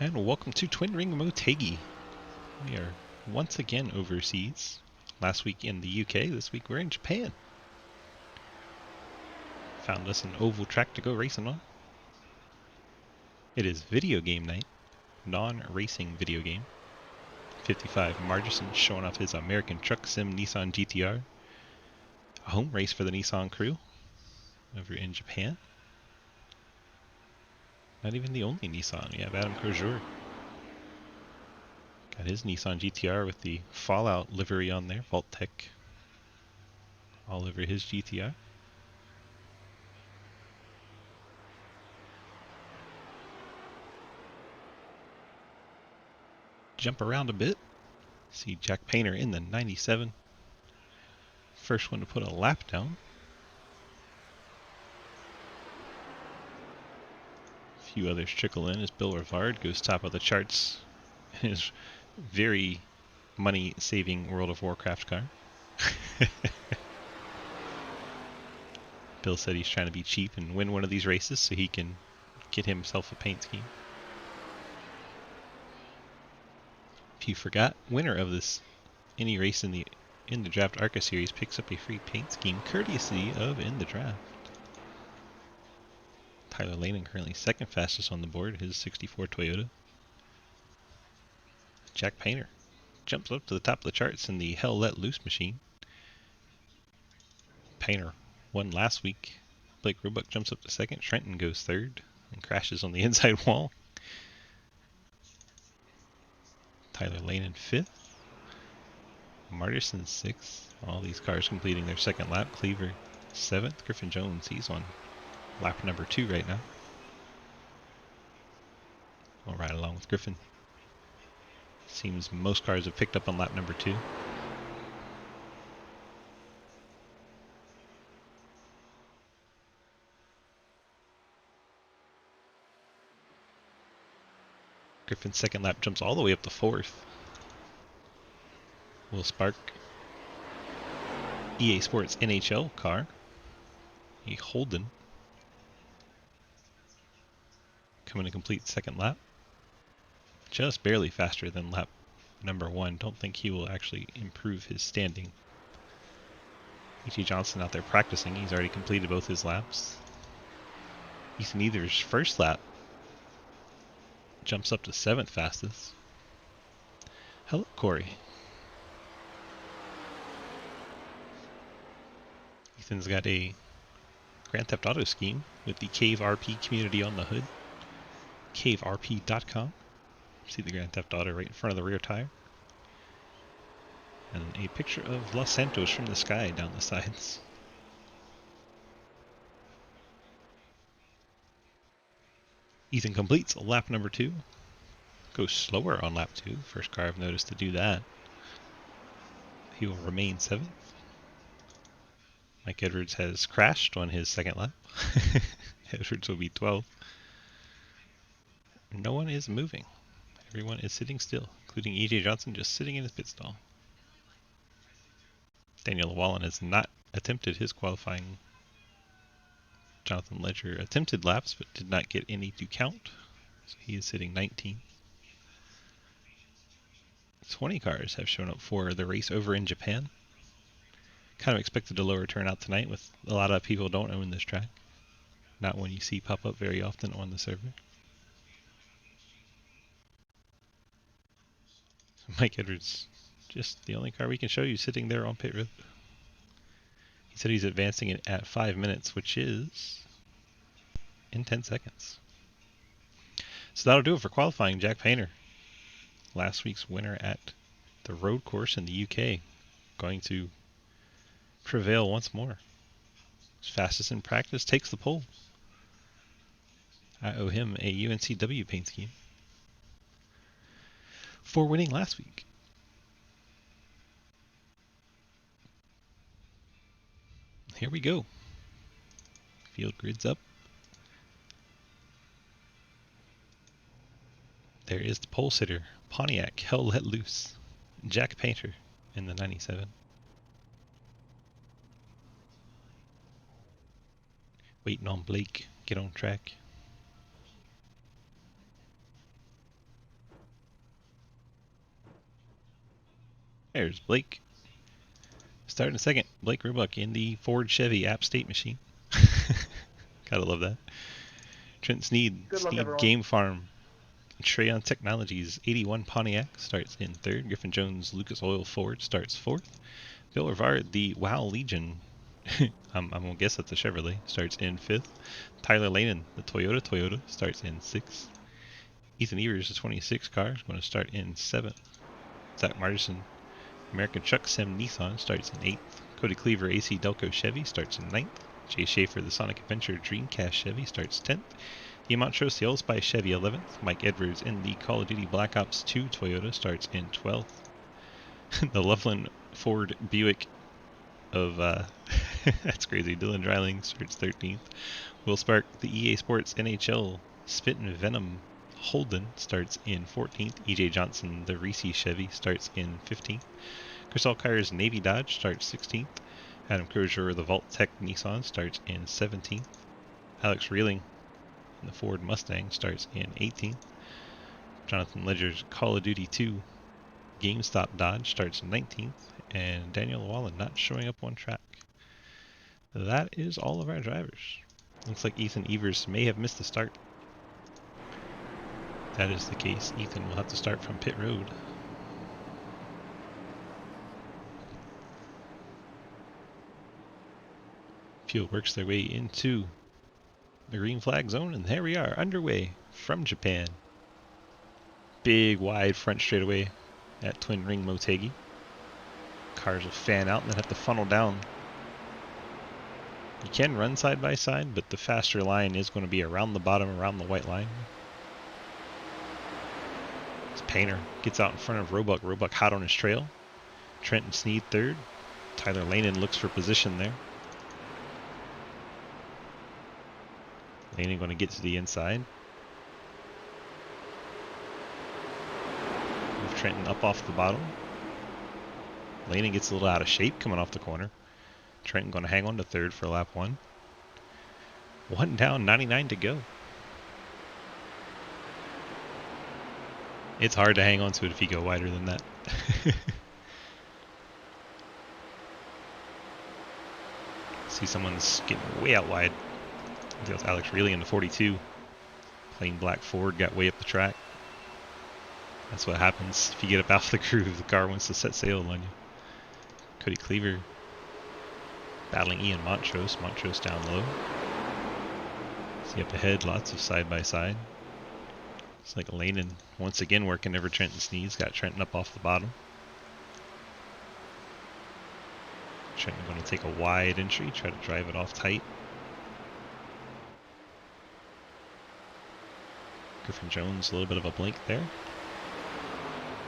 And welcome to Twin Ring Motegi. We are once again overseas. Last week in the UK, this week we're in Japan. Found us an oval track to go racing on. It is video game night, non-racing video game. 55 Margerson showing off his American Truck Sim Nissan GTR. A home race for the Nissan crew over in Japan. Not even the only Nissan. We have Adam Crozier. Got his Nissan GTR with the Fallout livery on there, Vault Tech, all over his GTR. Jump around a bit. See Jack Painter in the 97. First one to put a lap down. A few others trickle in as Bill Rivard goes top of the charts in his very money-saving World of Warcraft car. Bill said he's trying to be cheap and win one of these races so he can get himself a paint scheme. If you forgot, winner of this any race in the Draft ARCA series picks up a free paint scheme courtesy of In the Draft. Tyler Lehman currently second fastest on the board, his 64 Toyota. Jack Painter jumps up to the top of the charts in the Hell Let Loose machine. Painter won last week. Blake Roebuck jumps up to second. Trenton goes third and crashes on the inside wall. Tyler Lane in fifth. Marderson sixth. All these cars completing their second lap. Cleaver seventh. Griffin Jones, he's on lap number 2 right now. We'll ride along with Griffin. Seems most cars have picked up on lap number 2. Griffin's second lap jumps all the way up to 4th. Will Spark, EA Sports NHL car, a Holden, coming to complete second lap. Just barely faster than lap number 1. Don't think he will actually improve his standing. E.T. Johnson out there practicing. He's already completed both his laps. Ethan Ether's first lap jumps up to 7th fastest. Hello, Corey. Ethan's got a Grand Theft Auto scheme with the Cave RP community on the hood. CaveRP.com. See the Grand Theft Auto right in front of the rear tire. And a picture of Los Santos from the sky down the sides. Ethan completes lap number 2. Goes slower on lap 2. First car I've noticed to do that. He will remain 7th. Mike Edwards has crashed on his second lap. Edwards will be 12th. No one is moving. Everyone is sitting still, including E.J. Johnson just sitting in his pit stall. Daniel Llewellyn has not attempted his qualifying. Jonathan Ledger attempted laps but did not get any to count, so he is sitting 19th. 20 cars have shown up for the race over in Japan. Kind of expected a lower turnout tonight, with a lot of people don't own this track. Not one you see pop up very often on the server. Mike Edwards, just the only car we can show you sitting there on pit road. He said he's advancing it at 5 minutes, which is in 10 seconds. So that'll do it for qualifying. Jack Painter, last week's winner at the road course in the UK, going to prevail once more. His fastest in practice takes the pole. I owe him a UNCW paint scheme for winning last week. Here we go. Field grid's up. There is the pole sitter, Pontiac Hell Let Loose, Jack Painter in the 97. Waiting on Blake, get on track. There's Blake. Starting second, Blake Roebuck in the Ford Chevy App State machine. Gotta love that. Trent Sneed, Good luck, Sneed everyone. Game Farm. Treyon Technologies 81 Pontiac starts in third. Griffin Jones Lucas Oil Ford starts fourth. Bill Rivard, the Wow Legion, I'm gonna guess that's a Chevrolet, starts in fifth. Tyler Lanen, the Toyota starts in sixth. Ethan Evers, the 26 car, is going to start in seventh. Zach Martinson, American Truck Sim Nissan, starts in eighth. Cody Cleaver, AC Delco Chevy, starts in ninth. Jay Schaefer, the Sonic Adventure Dreamcast Chevy, starts 10th. Ian Montrose, the Old Spice Chevy, 11th. Mike Edwards in the Call of Duty Black Ops 2 Toyota starts in 12th. The Loveland Ford Buick of, that's crazy, Dylan Dreiling starts 13th. Will Spark, the EA Sports NHL Spit and Venom Holden starts in 14th. EJ Johnson, the Reese Chevy, starts in 15th. Chris Alkire's Navy Dodge starts 16th. Adam Crozier, the Vault Tech Nissan, starts in 17th. Alex Reeling, the Ford Mustang, starts in 18th. Jonathan Ledger's Call of Duty 2 GameStop Dodge starts 19th. And Daniel Wallen not showing up on track. That is all of our drivers. Looks like Ethan Evers may have missed the start. If that is the case, Ethan will have to start from pit road. Field works their way into the green flag zone, and there we are, underway from Japan. Big, wide front straightaway at Twin Ring Motegi. Cars will fan out and then have to funnel down. You can run side by side, but the faster line is going to be around the bottom, around the white line. This Painter gets out in front of Roebuck. Roebuck hot on his trail. Trenton Sneed third. Tyler Lanen looks for position there. Lanen going to get to the inside. Move Trenton up off the bottom. Lanen gets a little out of shape coming off the corner. Trenton going to hang on to third for lap one. One down, 99 to go. It's hard to hang on to it if you go wider than that. See someone's getting way out wide. I think that's Alex Reilly in the 42. Plain black Ford got way up the track. That's what happens if you get up off the groove. The car wants to set sail on you. Cody Cleaver battling Ian Montrose. Montrose down low. See up ahead, lots of side by side. It's like Lanen once again working over Trenton Sneed's. Got Trenton up off the bottom. Trenton going to take a wide entry, try to drive it off tight. Griffin Jones, a little bit of a blink there.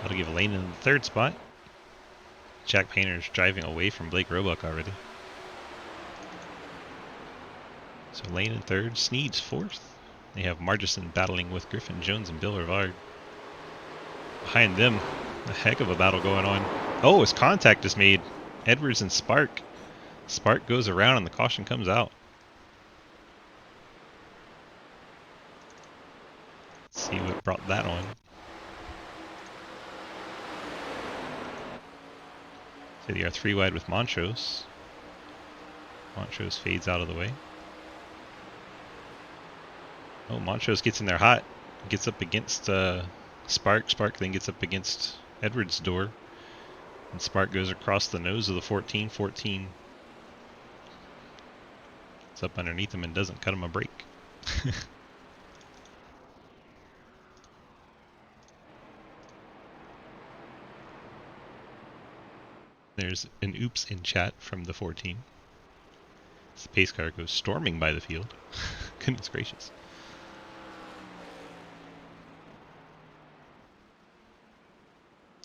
That'll give Lanen the third spot. Jack Painter's driving away from Blake Roebuck already. So Lanen third, Sneed's fourth. They have Margison battling with Griffin Jones and Bill Rivard. Behind them, a heck of a battle going on. Oh, his contact is made. Edwards and Spark. Spark goes around and the caution comes out. Let's see what brought that on. So they are three wide with Montrose. Montrose fades out of the way. Oh, Montrose gets in there hot. Gets up against Spark. Spark then gets up against Edwards' door. And Spark goes across the nose of the 14. 14 is up underneath him and doesn't cut him a break. There's an oops in chat from the 14. This pace car goes storming by the field. Goodness gracious.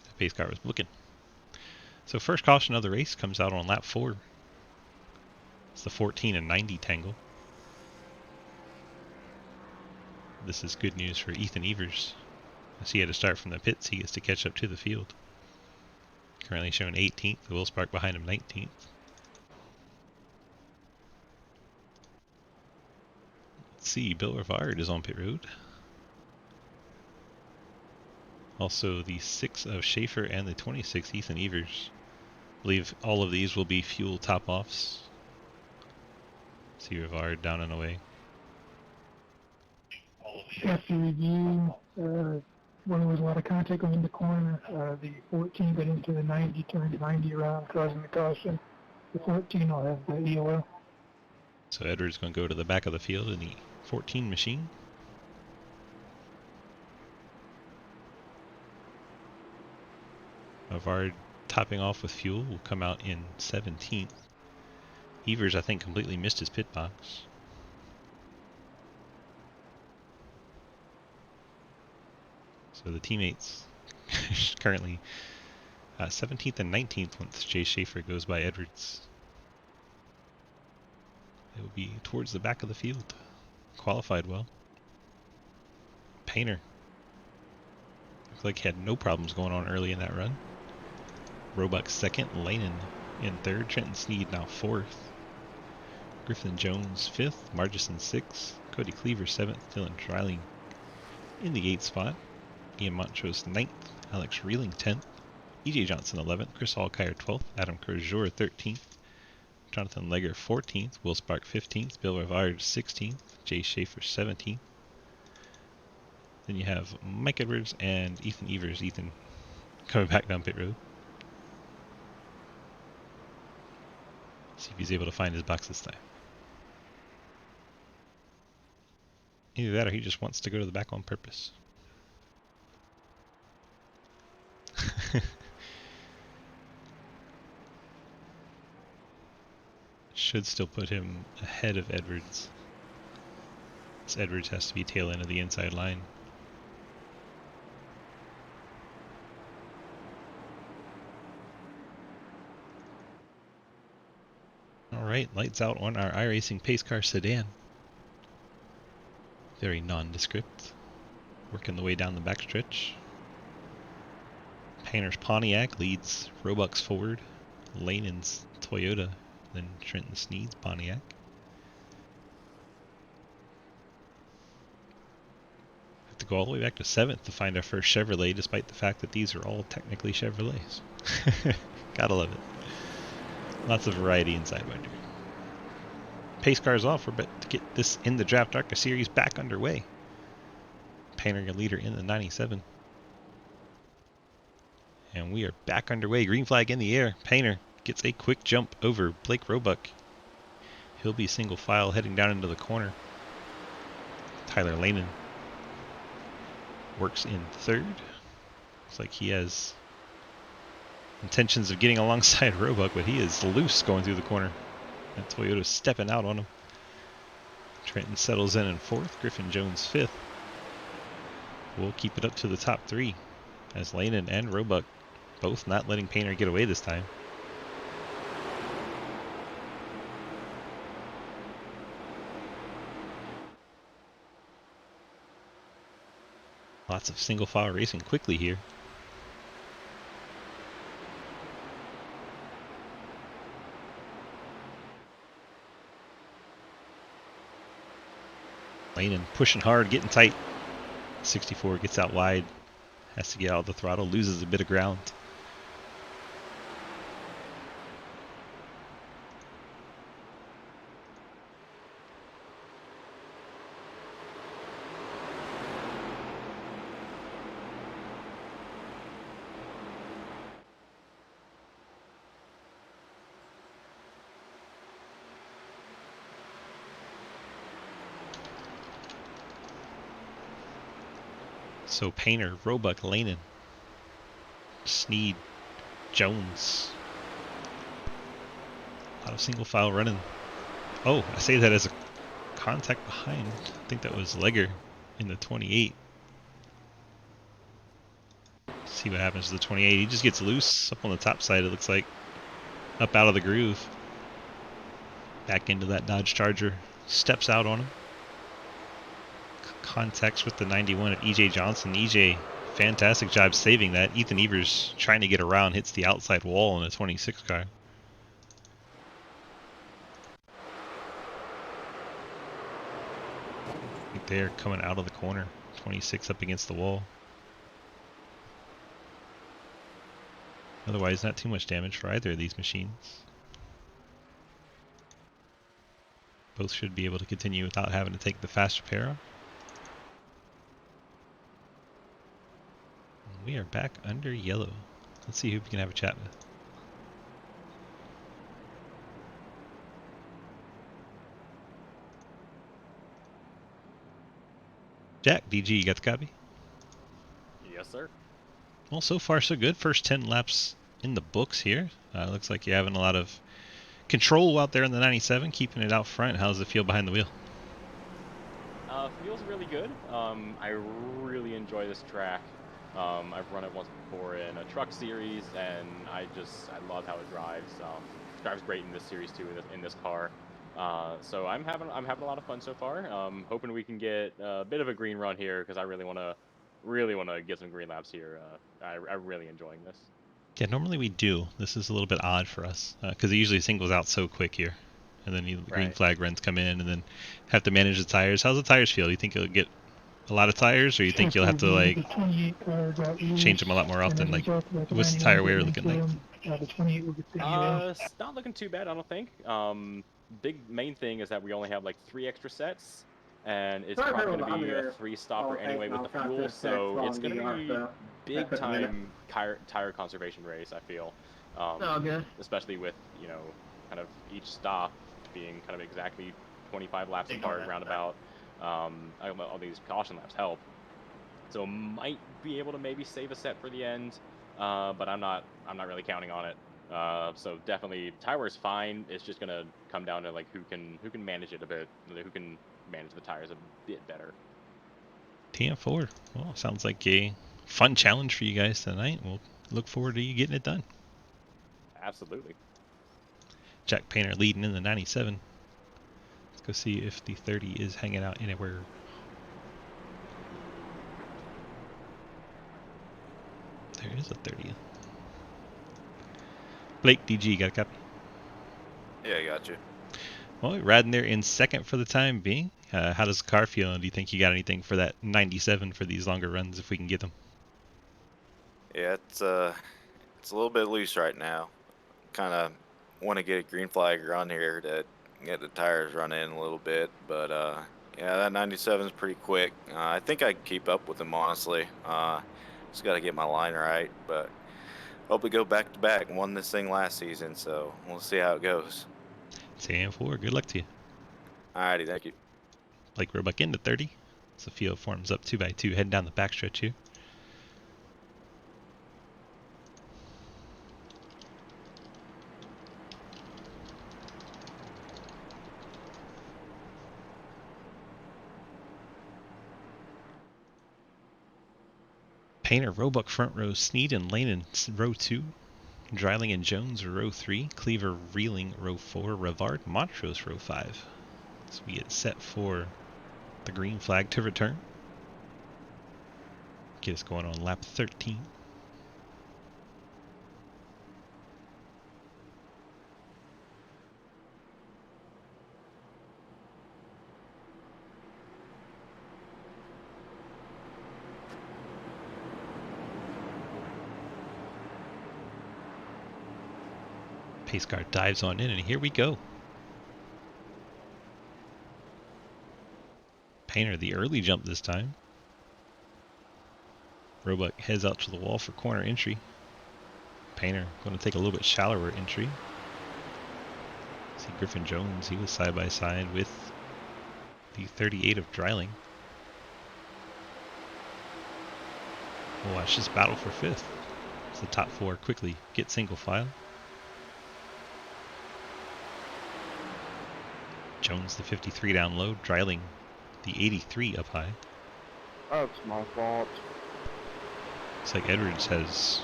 The pace car was looking. So first caution of the race comes out on lap 4. It's the 14 and 90 tangle. This is good news for Ethan Evers. As he had to start from the pits, he gets to catch up to the field. Currently showing 18th, Will Spark behind him 19th. Let's see, Bill Rivard is on pit road. Also the 6 of Schaefer and the 26 Ethan Evers. I believe all of these will be fuel top-offs. See Rivard down and away. After review, when there was a lot of contact going in the corner, the 14 got into the 90, turned 90 around, causing the caution. The 14 will have the EOL. So Edward's going to go to the back of the field in the 14 machine. Rivard topping off with fuel will come out in 17th. Evers, I think, completely missed his pit box. So the teammates currently 17th and 19th once Jay Schaefer goes by Edwards. It will be towards the back of the field. Qualified well. Painter. Looks like he had no problems going on early in that run. Roebuck second, Lanen in third, Trenton Sneed now fourth. Griffin Jones fifth, Margison sixth, Cody Cleaver seventh, Dylan Dreiling in the 8th spot. Ian Montrose 9th, Alex Reeling 10th, EJ Johnson 11th, Chris Allkire 12th, Adam Kerjor 13th, Jonathan Legger 14th, Will Spark 15th, Bill Rivard 16th, Jay Schaefer 17th. Then you have Mike Edwards and Ethan Evers. Ethan coming back down pit road. See if he's able to find his box this time. Either that or he just wants to go to the back on purpose. Should still put him ahead of Edwards. This Edwards has to be tail end of the inside line. Alright, lights out on our iRacing Pace Car Sedan. Very nondescript. Working the way down the backstretch. Painter's Pontiac leads Roebuck's Ford, Lanen's Toyota, then Trenton Sneed's Pontiac. Have to go all the way back to 7th to find our first Chevrolet, despite the fact that these are all technically Chevrolets. Gotta love it. Lots of variety in Sidewinder. Pace cars off. We're about to get this in the Draft ARCA series back underway. Painter your leader in the 97. And we are back underway. Green flag in the air. Painter gets a quick jump over Blake Roebuck. He'll be single file heading down into the corner. Tyler Lanen works in third. Looks like he has intentions of getting alongside Roebuck, but he is loose going through the corner. And Toyota's stepping out on him. Trenton settles in fourth. Griffin Jones fifth. We'll keep it up to the top three, as Lanen and Roebuck both not letting Painter get away this time. Lots of single file racing quickly here. Lanen pushing hard, getting tight. 64 gets out wide, has to get out of the throttle, loses a bit of ground. So Painter, Roebuck, Lanen, Sneed, Jones. A lot of single file running. Oh, I say that as a contact behind. I think that was Legger in the 28. See what happens to the 28. He just gets loose up on the top side, it looks like. Up out of the groove. Back into that Dodge Charger. Steps out on him. Contacts with the 91 of EJ Johnson. EJ, fantastic job saving that. Ethan Evers trying to get around, hits the outside wall in a 26 car. I think they're coming out of the corner. 26 up against the wall. Otherwise, not too much damage for either of these machines. Both should be able to continue without having to take the fast repair off. We are back under yellow. Let's see who we can have a chat with. Jack, DG, you got the copy? Yes, sir. Well, so far so good. First 10 laps in the books here. Looks like you're having a lot of control out there in the 97, keeping it out front. How's it feel behind the wheel? Feels really good. I really enjoy this track. I've run it once before in a truck series, and I love how it drives. It drives great in this series too, in this car. So I'm having a lot of fun so far. Hoping we can get a bit of a green run here, because I really want to get some green laps here. I'm really enjoying this. Yeah, normally we do. This is a little bit odd for us, because it usually singles out so quick here. And then the green flag runs come in, and then have to manage the tires. How's the tires feel? Do you think you'll get a lot of tires, or you think you'll have to like change them a lot more often? Like, what's the tire wear looking like? It's not looking too bad, I don't think. Big main thing is that we only have like 3 extra sets, and it's probably going to be a 3-stopper anyway with the fuel, so it's going to be big time tire conservation race, I feel. Especially with, you know, kind of each stop being kind of exactly 25 laps apart, roundabout. All these caution laps help, so might be able to maybe save a set for the end, but I'm not really counting on it. So definitely tire wear's fine. It's just gonna come down to like who can manage it a bit, who can manage the tires a bit better. TM4. Well, sounds like a fun challenge for you guys tonight. We'll look forward to you getting it done. Absolutely. Jack Painter leading in the 97. Let's go see if the 30 is hanging out anywhere. There is a 30th. Blake, DG, got a copy? Yeah, I got you. Well, riding there in second for the time being. How does the car feel? And do you think you got anything for that 97 for these longer runs if we can get them? Yeah, it's a little bit loose right now. Kind of want to get a green flag run here to get the tires running a little bit, but yeah, that 97 is pretty quick. I think I can keep up with them, honestly. Just got to get my line right, but hope we go back to back. Won this thing last season, so we'll see how it goes. TM4, good luck to you. Alrighty, thank you. Blake Roebuck into 30. So field forms up 2x2, heading down the backstretch here. Painter, Roebuck front row, Sneed and Lane in row 2. Dreiling and Jones row 3. Cleaver, Reeling row 4. Rivard, Montrose row 5. So we get set for the green flag to return. Get us going on lap 13. Pace car dives on in, and here we go. Painter, the early jump this time. Roebuck heads out to the wall for corner entry. Painter going to take a little bit shallower entry. See Griffin Jones, he was side by side with the 38 of Dreiling. We'll watch this battle for 5th. As the top 4 quickly get single file. Jones the 53 down low, Dreiling the 83 up high. That's my fault. Looks like Edwards has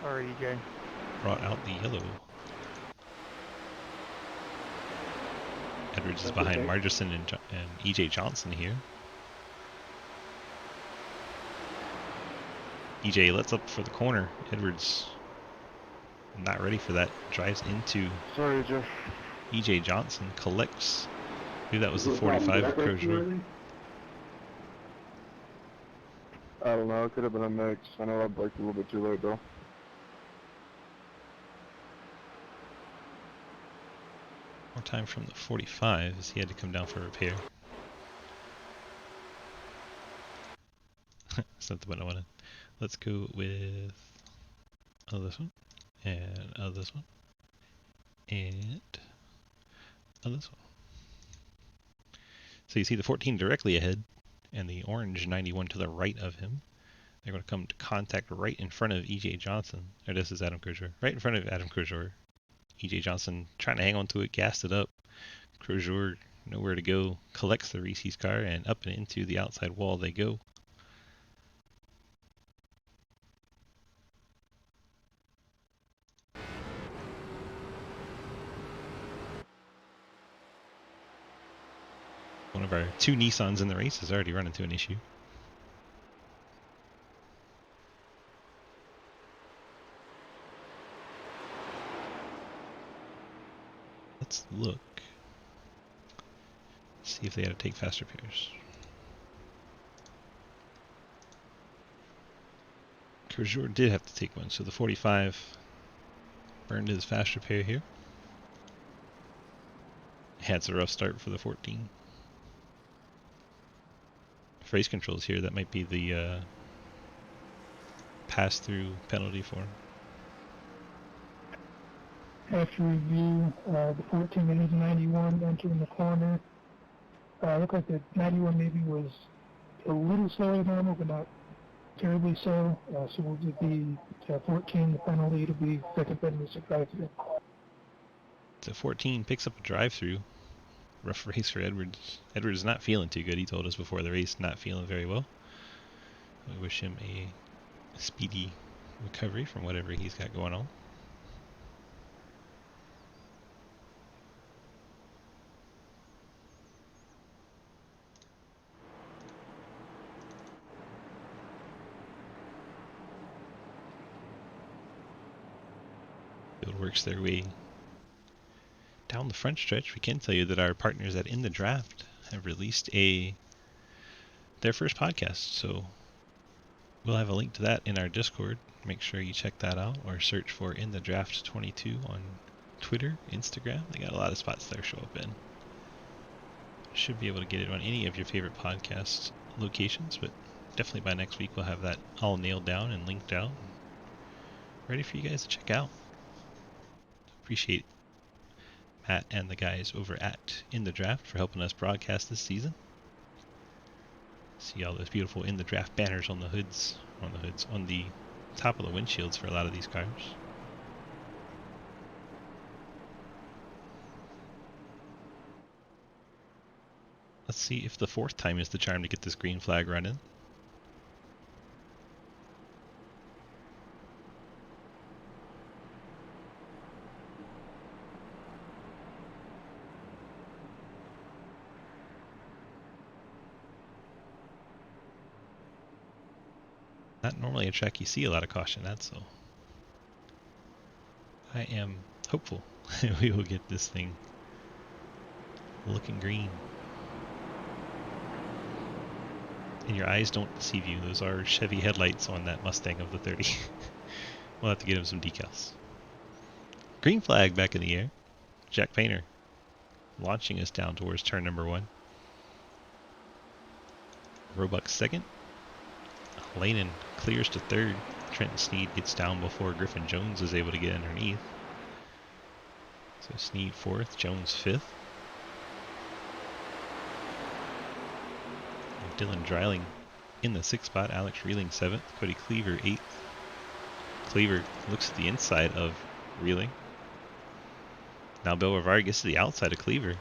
EJ. brought out the yellow. Edwards is behind Margerson and EJ Johnson here. EJ lets up for the corner. Edwards not ready for that. Drives into Sorry, Jeff. EJ Johnson, collects. I believe that was the 45 of Crozier. I don't know, it could have been a mix. I know I braked a little bit too late though. More time from the 45 as he had to come down for repair. That's not the one I wanted. Let's go with this one, and this one, and this one. So you see the 14 directly ahead, and the orange 91 to the right of him. They're going to come to contact right in front of E.J. Johnson. Or this is Adam Crozier. Right in front of Adam Crozier. E.J. Johnson trying to hang on to it, gassed it up. Crozier nowhere to go, collects the Reese's car, and up and into the outside wall they go. One of our two Nissans in the race has already run into an issue. Let's look. See if they had to take fast repairs. Crozier did have to take one, so the 45 burned his fast repair here. Had a rough start for the 14. If race controls here, that might be the pass-through penalty for him. After review, the 14 and 91 entering the corner. Looked like the 91 maybe was a little slower than normal, but not terribly so. So we'll give the 14 the penalty to be second bid missed drive-through. So 14 picks up a drive-through. Rough race for Edwards. Edwards is not feeling too good. He told us before the race, not feeling very well. We wish him a speedy recovery from whatever he's got going on. Field works their way down the front stretch. We can tell you that our partners at In the Draft have released their first podcast, so we'll have a link to that in our Discord. Make sure you check that out, or search for In the Draft 22 on Twitter, Instagram. They got a lot of spots there show up in. Should be able to get it on any of your favorite podcast locations, but definitely by next week we'll have that all nailed down and linked out, ready for you guys to check out. Appreciate Matt and the guys over at In the Draft for helping us broadcast this season. See all those beautiful In the Draft banners on the hoods, on the top of the windshields for a lot of these cars. Let's see if the fourth time is the charm to get this green flag running. Not normally a track you see a lot of caution at, so I am hopeful we will get this thing looking green. And your eyes don't deceive you. Those are Chevy headlights on that Mustang of the 30. We'll have to get him some decals. Green flag back in the air. Jack Painter launching us down towards turn number 1. Roebuck second. Lanen clears to third. Trenton Sneed gets down before Griffin Jones is able to get underneath. So Sneed fourth, Jones fifth. Dylan Dreiling in the 6th spot. Alex Reeling 7th. Cody Cleaver 8th. Cleaver looks at the inside of Reeling. Now Bill Rivard gets to the outside of Cleaver.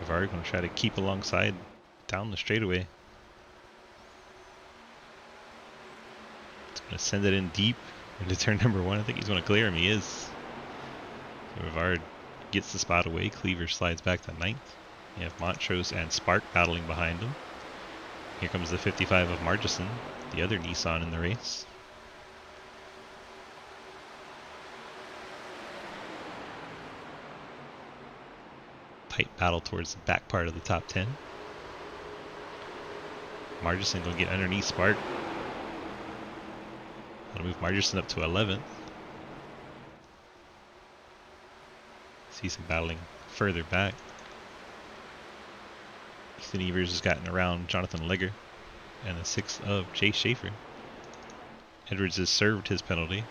Rivard going to try to keep alongside down the straightaway. It's going to send it in deep into turn number 1. I think he's going to clear him. He is. So Rivard gets the spot away. Cleaver slides back to 9th. You have Montrose and Spark battling behind him. Here comes the 55 of Margison, the other Nissan in the race. Tight battle towards the back part of the top 10. Margison going to get underneath Spark. That'll move Margerson up to 11th. See some battling further back. Ethan Evers has gotten around Jonathan Legger and the 6th of Chase Schaefer. Edwards has served his penalty.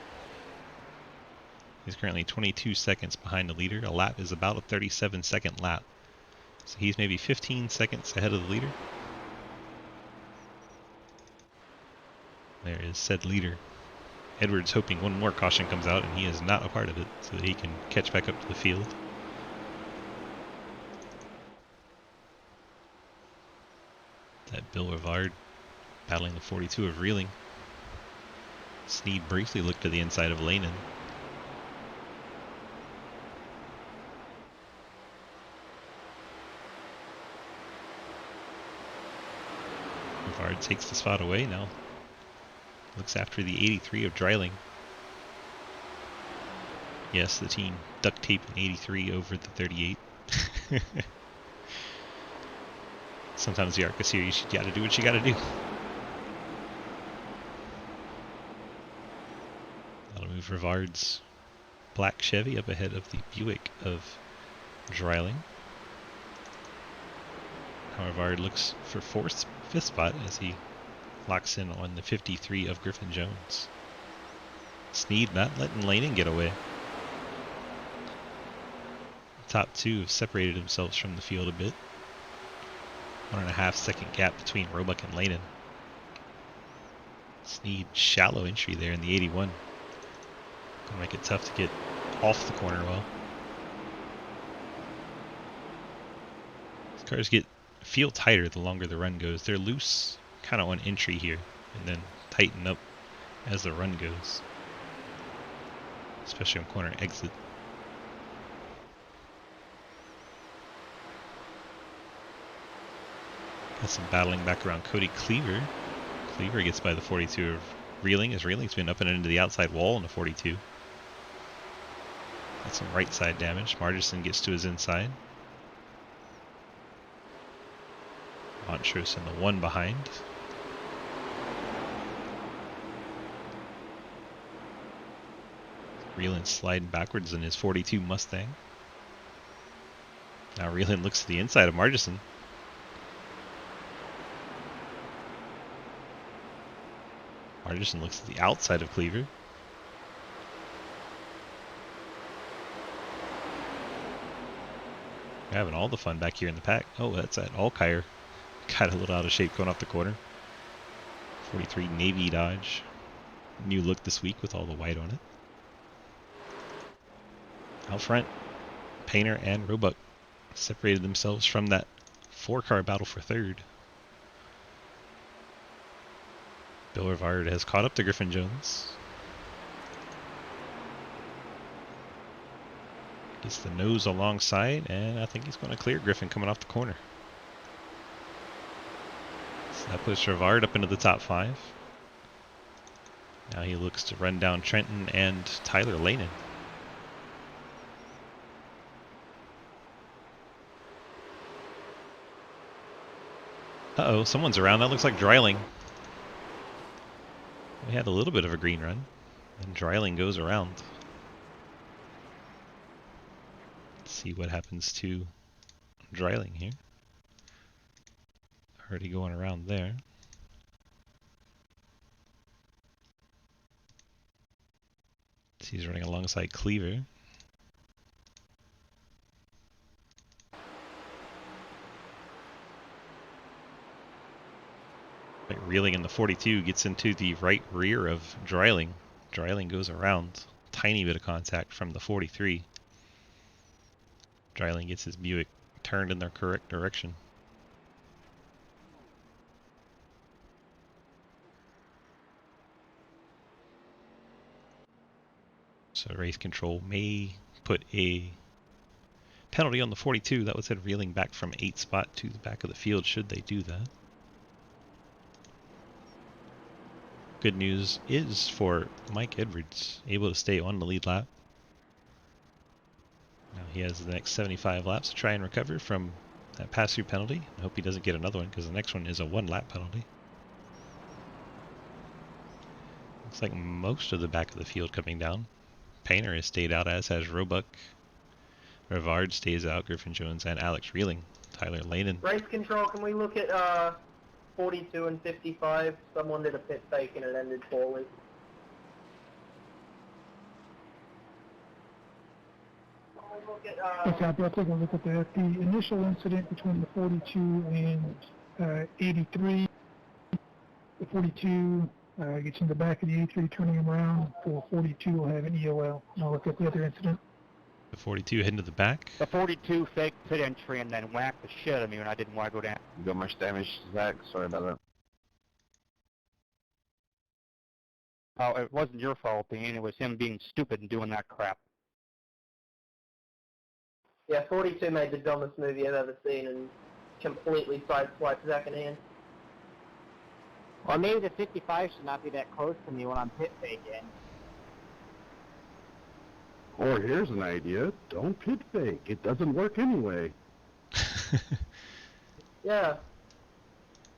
He's currently 22 seconds behind the leader. A lap is about a 37-second lap. So he's maybe 15 seconds ahead of the leader. There is said leader. Edwards hoping one more caution comes out, and he is not a part of it, so that he can catch back up to the field. That Bill Rivard battling the 42 of Reeling. Sneed briefly looked to the inside of Lanin. Rivard takes the spot away now. Looks after the 83 of Dreiling. Yes, the team duct taped an 83 over the 38. Sometimes the ARCA series, you gotta do what you gotta do. That'll move Rivard's black Chevy up ahead of the Buick of Dreiling. Rivard looks for fifth spot as he locks in on the 53 of Griffin Jones. Sneed not letting Lanin get away. The top two have separated themselves from the field a bit. 1.5 second gap between Roebuck and Lanin. Sneed shallow entry there in the 81. Gonna make it tough to get off the corner well. These cars feel tighter the longer the run goes. They're loose kind of on entry here and then tighten up as the run goes, especially on corner exit. Got some battling back around Cody Cleaver. Cleaver gets by the 42 of Reeling as Reeling's been up and into the outside wall in the 42. Got some right side damage. Margerson gets to his inside. Montrose in the one behind. Reeling sliding backwards in his 42 Mustang. Now Reeling looks to the inside of Margerson. Margerson looks at the outside of Cleaver. We're having all the fun back here in the pack. Oh, that's that Alkire. Got a little out of shape going off the corner. 43 Navy Dodge. New look this week with all the white on it. Out front, Painter and Roebuck separated themselves from that 4-car battle for third. Bill Rivard has caught up to Griffin Jones. Gets the nose alongside, and I think he's going to clear Griffin coming off the corner. So that puts Rivard up into the top 5. Now he looks to run down Trenton and Tyler Lanin. Uh-oh, someone's around. That looks like Dreiling. We had a little bit of a green run, and Dreiling goes around. Let's see what happens to Dreiling here. Already going around there. So he's running alongside Cleaver. Reeling in the 42 gets into the right rear of Dreiling. Dreiling goes around. Tiny bit of contact from the 43. Dreiling gets his Buick turned in the correct direction. So race control may put a penalty on the 42. That would send Reeling back from 8th spot to the back of the field should they do that. Good news is for Mike Edwards, able to stay on the lead lap. Now he has the next 75 laps to try and recover from that pass-through penalty. I hope he doesn't get another one because the next one is a 1-lap penalty. Looks like most of the back of the field coming down. Painter has stayed out, as has Roebuck. Rivard stays out, Griffin Jones and Alex Reeling. Tyler Lanen. Race control, can we look at 42 and 55? Someone did a pit fake and it ended poorly. Okay, I'll take a look at that. The initial incident between the 42 and 83, the 42 gets in the back of the 83 turning him around. The 42 will have an EOL. And I'll look at the other incident. The 42 heading to the back. The 42 fake pit entry and then whacked the shit out of me when I didn't want to go down. You got much damage, Zach? Sorry about that. Oh, it wasn't your fault, Dean. It was him being stupid and doing that crap. Yeah, 42 made the dumbest movie I've ever seen and completely sideswiped Zach and Ian. Or maybe the 55 should not be that close to me when I'm pit faking. Or here's an idea. Don't pit fake. It doesn't work anyway. Yeah.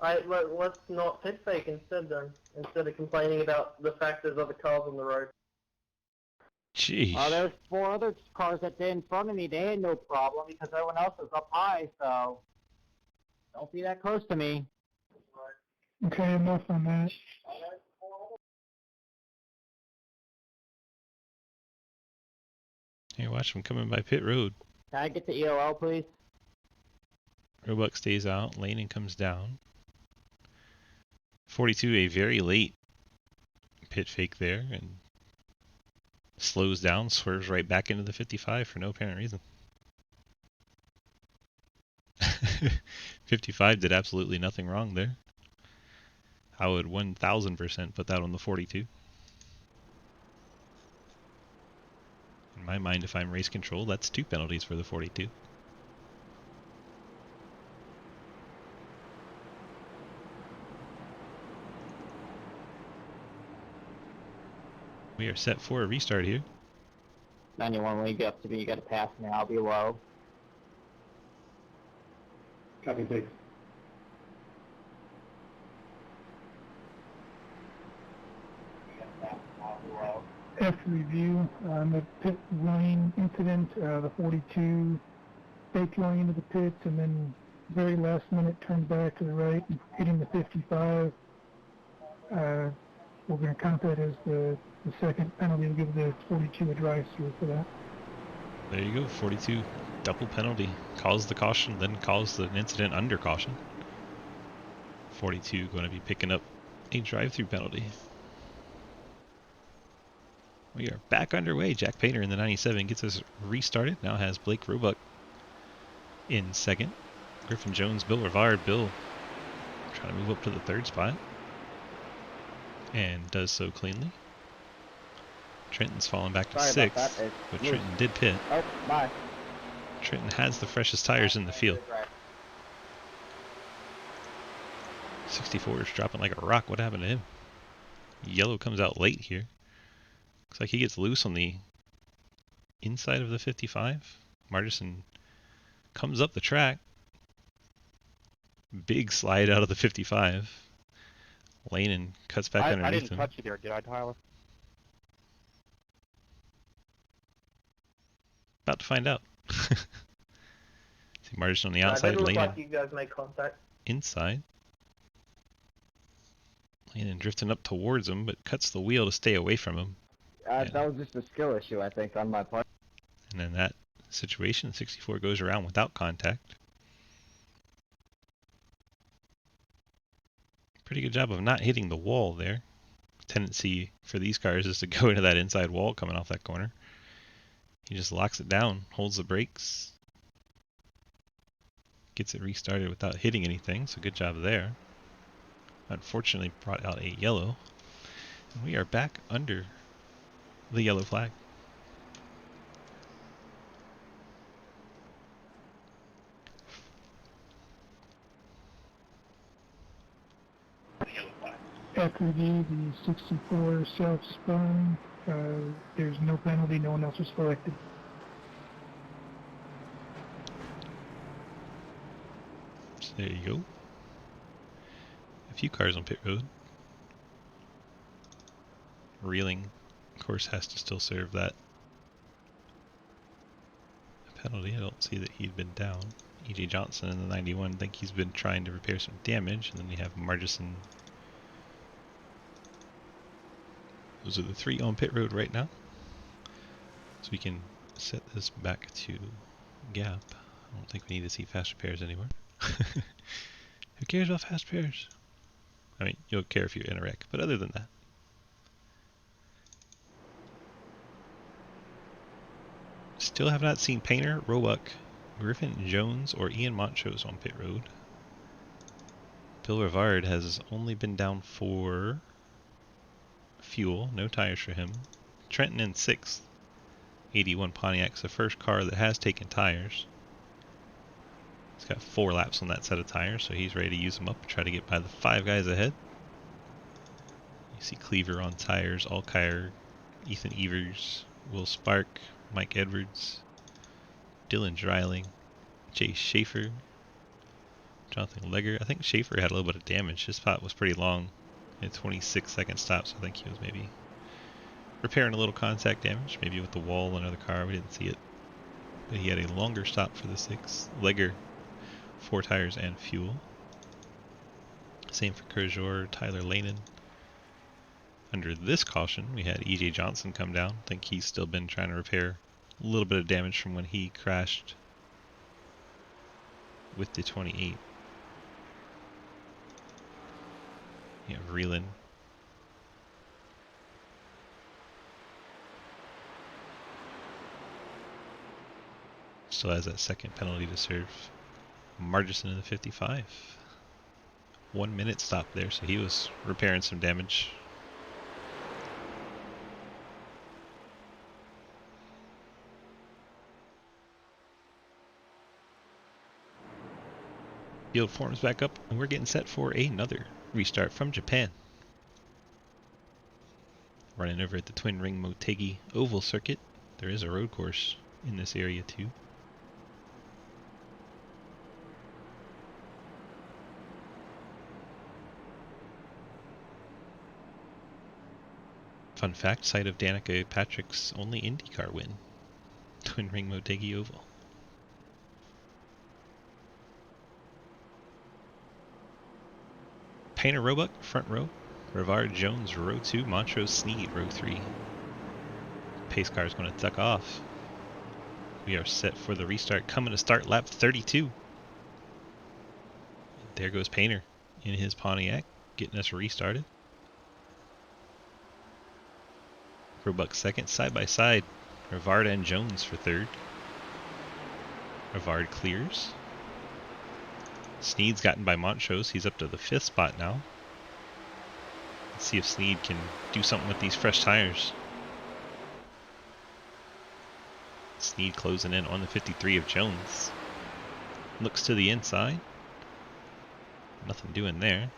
Let's not pit fake instead then, instead of complaining about the fact there's other cars on the road. Jeez. Oh, there's 4 other cars that did in front of me. They had no problem because everyone else was up high, so don't be that close to me. Okay, enough on that. Hey, watch him coming by pit road. Can I get the EOL, please? Roebuck stays out. Lanen comes down. 42, a very late pit fake there, and slows down, swerves right back into the 55 for no apparent reason. 55 did absolutely nothing wrong there. I would 1000% put that on the 42. In my mind, if I'm race control, that's 2 penalties for the 42. We are set for a restart here. 91, when you get up to me, you gotta pass me. I'll be low. Copy, thanks. After review, on the pit lane incident, the 42 faked going into the pits and then very last minute turned back to the right, hitting the 55. We're going to count that as the second penalty. We'll give the 42 a drive-through for that. There you go, 42 double penalty. Calls the caution, then calls the incident under caution. 42 going to be picking up a drive-through penalty. We are back underway. Jack Painter in the 97 gets us restarted. Now has Blake Roebuck in second. Griffin Jones, Bill Rivard. Bill trying to move up to the third spot. And does so cleanly. Trenton's fallen back to Sorry about sixth, that. but Trenton did pit. Oh, bye. Trenton has the freshest tires in the field. 64 is dropping like a rock. What happened to him? Yellow comes out late here. Looks like he gets loose on the inside of the 55. Martison comes up the track. Big slide out of the 55. Lanen cuts back underneath I didn't him. touch you there, did I, Tyler? About to find out. See Martison on the outside, It looked Lanen like you guys made contact. inside. Lanen drifting up towards him, but cuts the wheel to stay away from him. Yeah. That was just a skill issue, I think, on my part. And in that situation, 64 goes around without contact. Pretty good job of not hitting the wall there. Tendency for these cars is to go into that inside wall coming off that corner. He just locks it down, holds the brakes, gets it restarted without hitting anything, so good job there. Unfortunately brought out a yellow. And we are back under the yellow flag. After review, the 64 self-spun. There's no penalty. No one else was selected. So there you go. A few cars on pit road. Reeling, of course, has to still serve that penalty. I don't see that he'd been down. E.J. Johnson in the 91, I think he's been trying to repair some damage. And then we have Margison. Those are the three on pit road right now. So we can set this back to gap. I don't think we need to see fast repairs anymore. Who cares about fast repairs? I mean, you'll care if you're in a wreck, but other than that. Still have not seen Painter, Roebuck, Griffin Jones, or Ian Montrose on pit road. Bill Rivard has only been down for fuel, no tires for him. Trenton in 6th. 81 Pontiac's the first car that has taken tires. He's got 4 laps on that set of tires, so he's ready to use them up and try to get by the 5 guys ahead. You see Cleaver on tires, Alkire, Ethan Evers, Will Spark, Mike Edwards, Dylan Dreiling, Jay Schaefer, Jonathan Legger. I think Schaefer had a little bit of damage. His spot was pretty long. He had 26-second stop, so I think he was maybe repairing a little contact damage, maybe with the wall and another car. We didn't see it. But he had a longer stop for the 6th. Legger, 4 tires and fuel. Same for Kerjor, Tyler Lanin. Under this caution, we had E.J. Johnson come down. I think he's still been trying to repair a little bit of damage from when he crashed with the 28. You have Reelan. Still has that second penalty to serve. Margison in the 55. 1 minute stop there, so he was repairing some damage. Field forms back up, and we're getting set for another restart from Japan. Running over at the Twin Ring Motegi Oval Circuit. There is a road course in this area too. Fun fact, site of Danica Patrick's only IndyCar win. Twin Ring Motegi Oval. Painter Roebuck, front row. Rivard Jones, row 2. Montrose Sneed, row 3. Pace car is going to duck off. We are set for the restart. Coming to start lap 32. There goes Painter in his Pontiac, getting us restarted. Roebuck second, side by side. Rivard and Jones for third. Rivard clears. Sneed's gotten by Montrose. He's up to the 5th spot now. Let's see if Sneed can do something with these fresh tires. Sneed closing in on the 53 of Jones. Looks to the inside. Nothing doing there.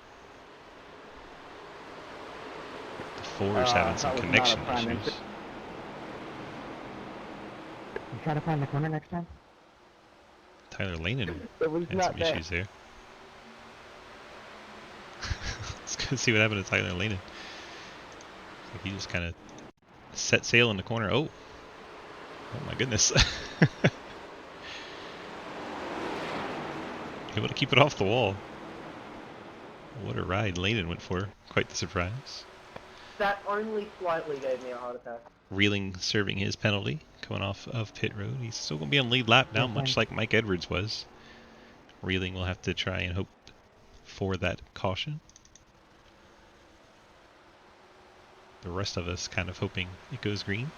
The 4 is having some connection issues. You try to find the corner next time? Tyler Lanin had some issues there. Let's go see what happened to Tyler Lanin. He just kind of set sail in the corner. Oh my goodness. Able to keep it off the wall. What a ride Lanin went for. Quite the surprise. That only slightly gave me a heart attack. Reeling serving his penalty, coming off of pit road. He's still going to be on lead lap now, much like Mike Edwards was. Reeling will have to try and hope for that caution. The rest of us kind of hoping it goes green.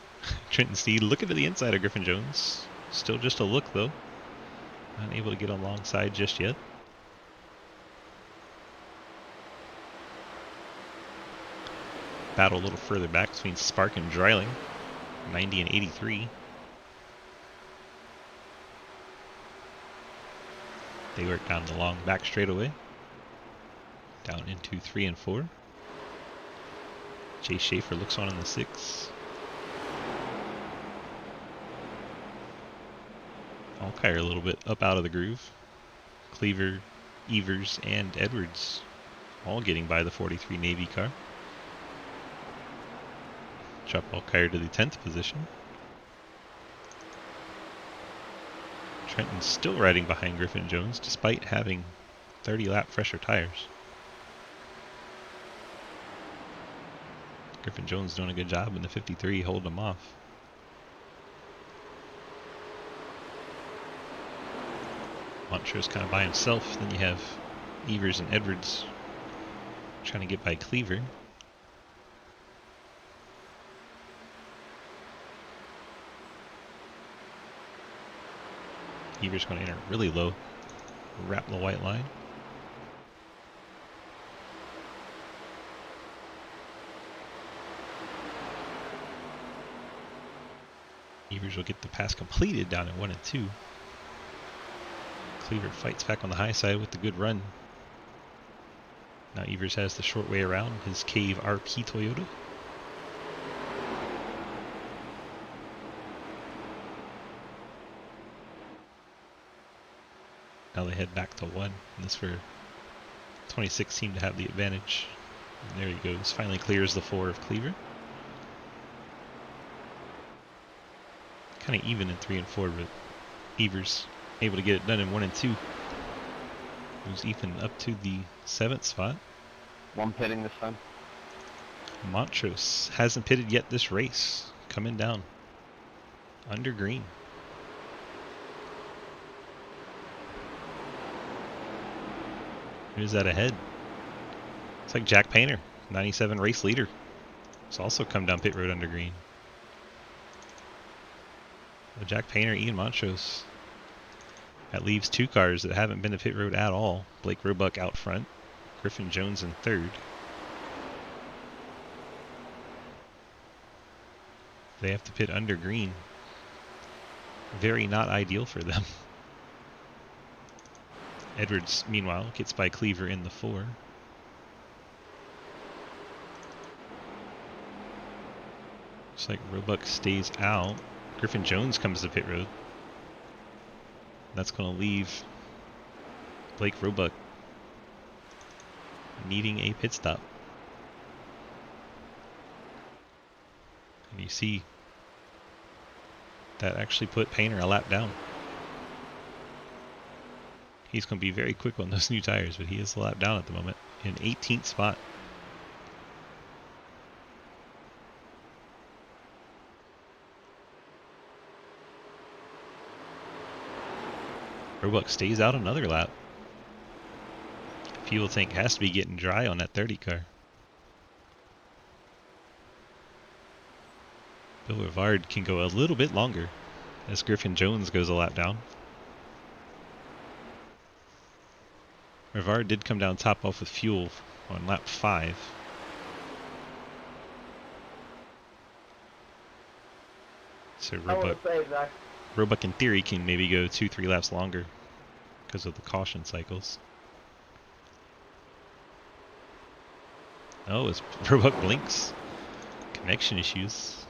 Trenton Sneed looking to the inside of Griffin Jones. Still just a look though. Not able to get alongside just yet. Battle a little further back between Spark and Dreiling. 90 and 83. They work down the long back straightaway. Down into 3 and 4. Jay Schaefer looks on in the 6. Alkire a little bit up out of the groove. Cleaver, Evers, and Edwards all getting by the 43 Navy car. Drop Alkire to the 10th position. Trenton's still riding behind Griffin Jones despite having 30 lap fresher tires. Griffin Jones doing a good job in the 53, holding him off. Montrose kind of by himself. Then you have Evers and Edwards trying to get by Cleaver. Evers going to enter really low, wrap the white line. Evers will get the pass completed down at 1 and 2. Cleaver fights back on the high side with the good run. Now Evers has the short way around his Cave ARCA Toyota. Now they head back to 1. And this for 26 seem to have the advantage. And there he goes. Finally clears the 4 of Cleaver. Kind of even in 3 and 4, but Evers able to get it done in 1 and 2. Moves even up to the 7th spot. One pitting this time. Montrose hasn't pitted yet this race. Coming down. Under green. Who's that ahead? It's like Jack Painter, 97 race leader. It's also come down pit road under green. Well, Jack Painter, Ian Montrose. That leaves 2 cars that haven't been to pit road at all. Blake Roebuck out front. Griffin Jones in 3rd. They have to pit under green. Very not ideal for them. Edwards, meanwhile, gets by Cleaver in the 4. Looks like Roebuck stays out. Griffin Jones comes to pit road. That's going to leave Blake Roebuck needing a pit stop. And you see that actually put Painter a lap down. He's going to be very quick on those new tires, but he is a lap down at the moment in 18th spot. Roebuck stays out another lap. Fuel tank has to be getting dry on that 30 car. Bill Rivard can go a little bit longer as Griffin Jones goes a lap down. Rivard did come down top off with fuel on lap 5. So Roebuck in theory can maybe go 2-3 laps longer because of the caution cycles. Oh, as Roebuck blinks. Connection issues.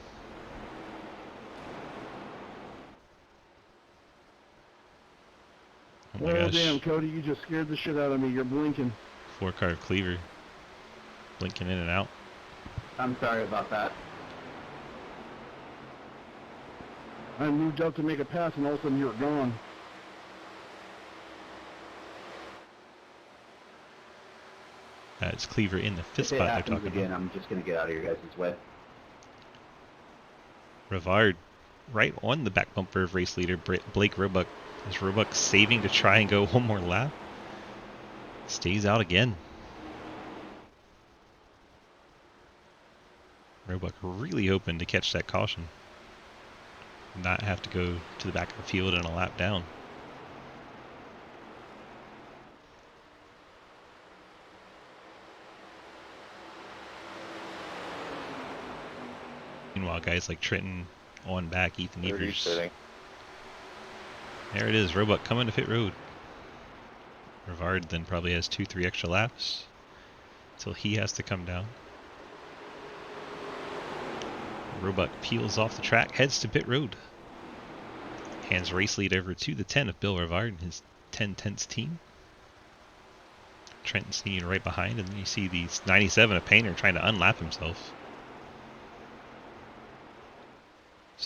Oh my gosh. Damn, Cody, you just scared the shit out of me. You're blinking. 4 car of Cleaver. Blinking in and out. I'm sorry about that. I moved up to make a pass and all of a sudden you're gone. It's Cleaver in the 5th If spot it they're happens talking again, about. I'm just going to get out of your guys' way. Rivard right on the back bumper of race leader Blake Roebuck. Is Roebuck saving to try and go one more lap? Stays out again. Roebuck really hoping to catch that caution. Not have to go to the back of the field and a lap down. Meanwhile, guys like Trenton on back, Ethan Evers. There it is, Roebuck coming to pit road. Rivard then probably has 2-3 extra laps until he has to come down. Roebuck peels off the track, heads to pit road. Hands race lead over to the 10 of Bill Rivard and his 10-10ths team. Trenton sneaking right behind, and then you see the 97 of Painter trying to unlap himself.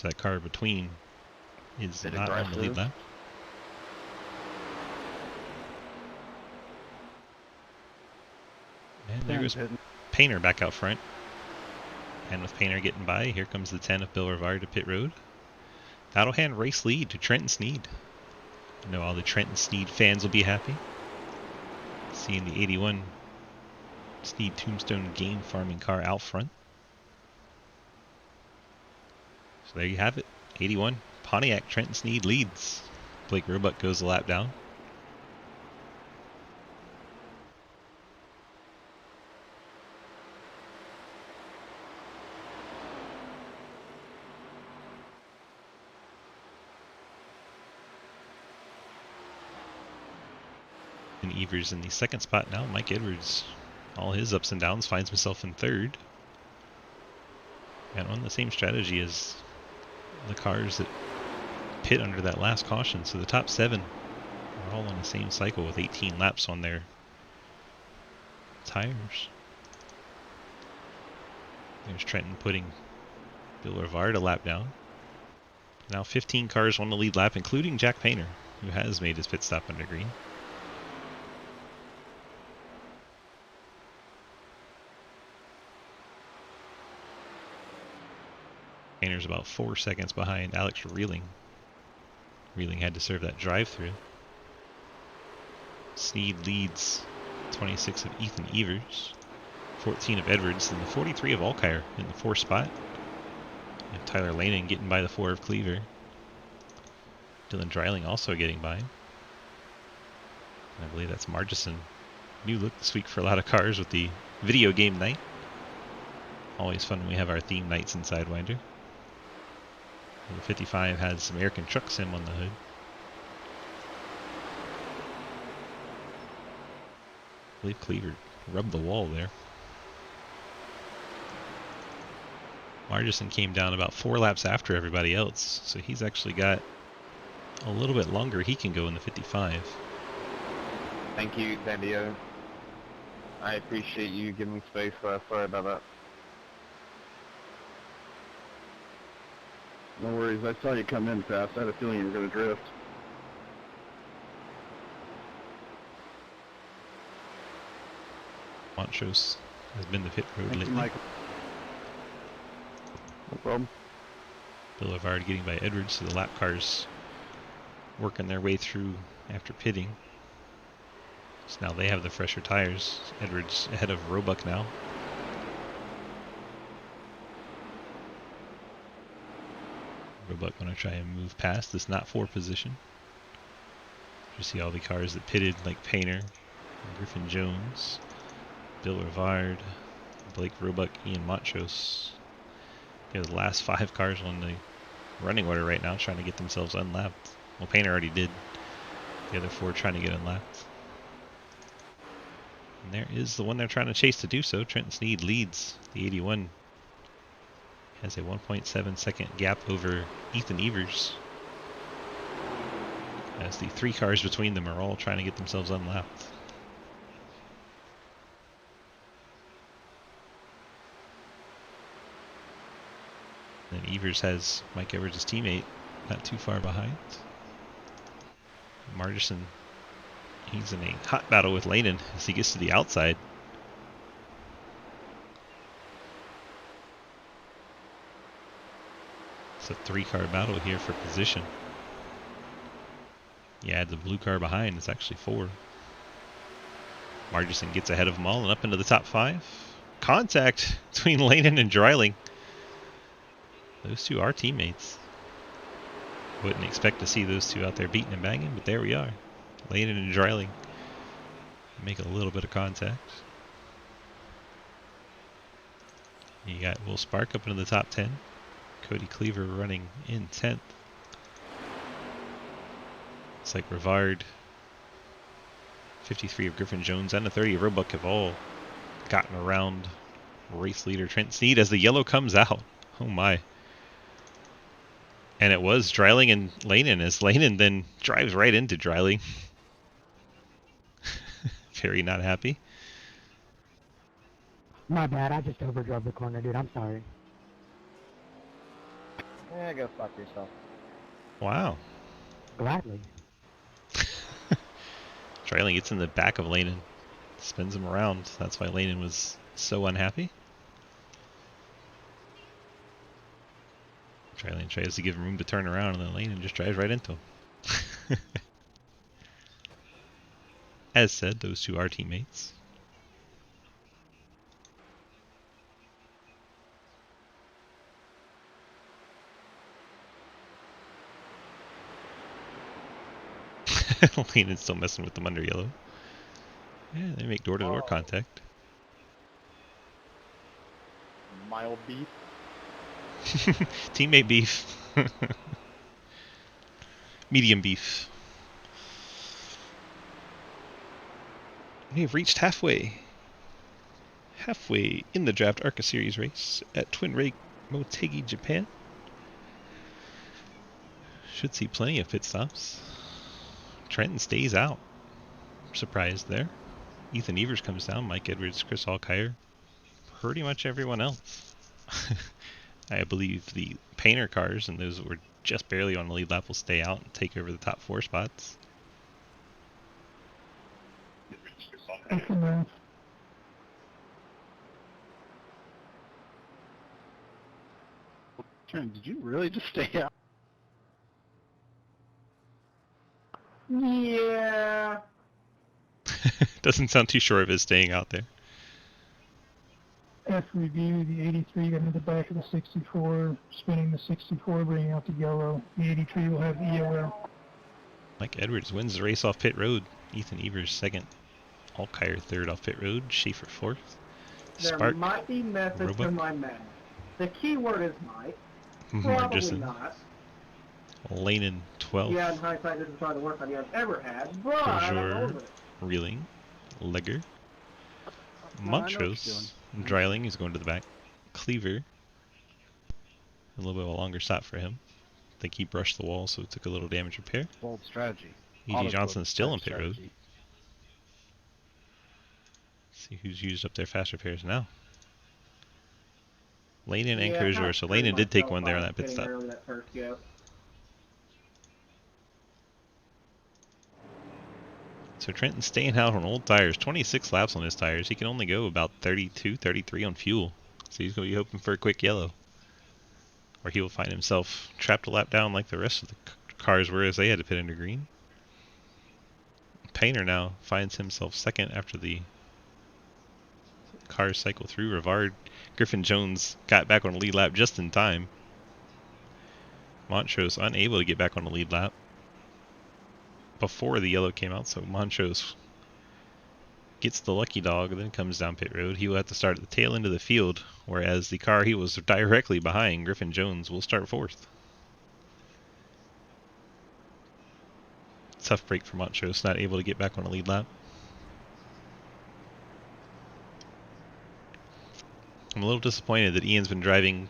So that car between is Bit not on the lead aggressive. lap. And there goes Painter back out front. And with Painter getting by, here comes the 10 of Bill Rivard to pit road. That'll hand race lead to Trenton Sneed. I know all the Trenton Sneed fans will be happy seeing the 81 Sneed Tombstone game farming car out front. So there you have it. 81 Pontiac Trenton Sneed leads. Blake Roebuck goes a lap down. And Evers in the second spot now. Mike Edwards, all his ups and downs, finds himself in third. And on the same strategy as the cars that pit under that last caution. So the top 7 are all on the same cycle with 18 laps on their tires. There's Trenton putting Bill Rivard a lap down. Now 15 cars on the lead lap, including Jack Painter, who has made his pit stop under green. Painter's about 4 seconds behind Alex Reeling. Reeling had to serve that drive-through. Sneed leads 26 of Ethan Evers, 14 of Edwards, and the 43 of Alkire in the 4th spot. And Tyler Lanen getting by the 4 of Cleaver. Dylan Dreiling also getting by. And I believe that's Margison. New look this week for a lot of cars with the video game night. Always fun when we have our theme nights in Sidewinder. The 55 has some American Truck Sim on the hood. I believe Cleaver rubbed the wall there. Margison came down about 4 laps after everybody else, so he's actually got a little bit longer he can go in the 55. Thank you, Dandio. I appreciate you giving me space. Sorry about that. No worries, I saw you come in fast. I had a feeling you were going to drift. Montrose has been the pit road Thank you, lately. Michael. No problem. Bill Rivard getting by Edwards, so the lap cars working their way through after pitting. So now they have the fresher tires. Edwards ahead of Roebuck now. Roebuck going to try and move past this not 4 position. You see all the cars that pitted, like Painter, Griffin Jones, Bill Rivard, Blake Roebuck, Ian Montrose. They're the last 5 cars on the running order right now, trying to get themselves unlapped. Well, Painter already did. The other 4 trying to get unlapped. And there is the one they're trying to chase to do so. Trenton Sneed leads. The 81 has a 1.7 second gap over Ethan Evers, as the 3 cars between them are all trying to get themselves unlapped. Then Evers has Mike Edwards' teammate not too far behind. Margison, he's in a hot battle with Lanen as he gets to the outside. It's a 3-car battle here for position. You add the blue car behind, it's actually 4. Margison gets ahead of them all and up into the top 5. Contact between Lanen and Dreiling. Those 2 are teammates. Wouldn't expect to see those 2 out there beating and banging, but there we are. Lanen and Dreiling make a little bit of contact. You got Will Spark up into the top 10. Cody Cleaver running in 10th. It's like Rivard, 53 of Griffin Jones, and the 30 of Roebuck have all gotten around race leader Trent Sneed as the yellow comes out. Oh my. And it was Dreiling and Lanen, as Lanen then drives right into Dreiling. Very not happy. My bad, I just overdrove the corner, dude. I'm sorry. Yeah, go fuck yourself. Wow. Gladly. Trailing gets in the back of Lanen. Spins him around. That's why Lanen was so unhappy. Trailing tries to give him room to turn around, and then Lanen just drives right into him. As said, those two are teammates. Lanen's still messing with them under yellow. Yeah, they make door-to-door contact. Mild beef. Teammate beef. Medium beef. We have reached halfway. Halfway in the draft ARCA Series race at Twin Lake Motegi, Japan. Should see plenty of pit stops. Trenton stays out. Surprised there. Ethan Evers comes down. Mike Edwards, Chris Alkire. Pretty much everyone else. I believe the painter cars and those that were just barely on the lead lap will stay out and take over the top 4 spots. Excellent. Trent, did you really just stay out? Yeah. Doesn't sound too sure of his staying out there. After review, the 83 got into the back of the 64, spinning the 64, bringing out the yellow. The 83 will have the EOL. Mike Edwards wins the race off pit road. Ethan Evers second. Alkire third off pit road. Schaefer fourth. There Spark. might be method Roebuck. to my madness. The key word is might. Mark Probably Justin. not. Lanen 12th. Yeah, in hindsight, this is probably the worst idea I've ever had, but I'm Bonjour. over it. Reeling. Legger. No, I know what you're Montrose. Dryling is going to the back. Cleaver. A little bit of a longer stop for him. I think he brushed the wall, so it took a little damage repair. Bold strategy. E.G. Johnson is still on pit road. See who's used up their fast repairs now. Lanen and Crozier. So Lanen did take one there on that pit stop. That first go. So Trenton's staying out on old tires. 26 laps on his tires. He can only go about 32, 33 on fuel. So he's going to be hoping for a quick yellow. Or he will find himself trapped a lap down like the rest of the cars were as they had to pit into green. Painter now finds himself second after the cars cycle through. Rivard, Griffin Jones got back on the lead lap just in time. Montrose unable to get back on the lead lap before the yellow came out, so Montrose gets the lucky dog and then comes down pit road. He will have to start at the tail end of the field, whereas the car he was directly behind, Griffin Jones, will start fourth. Tough break for Montrose, not able to get back on the lead lap. I'm a little disappointed that Ian's been driving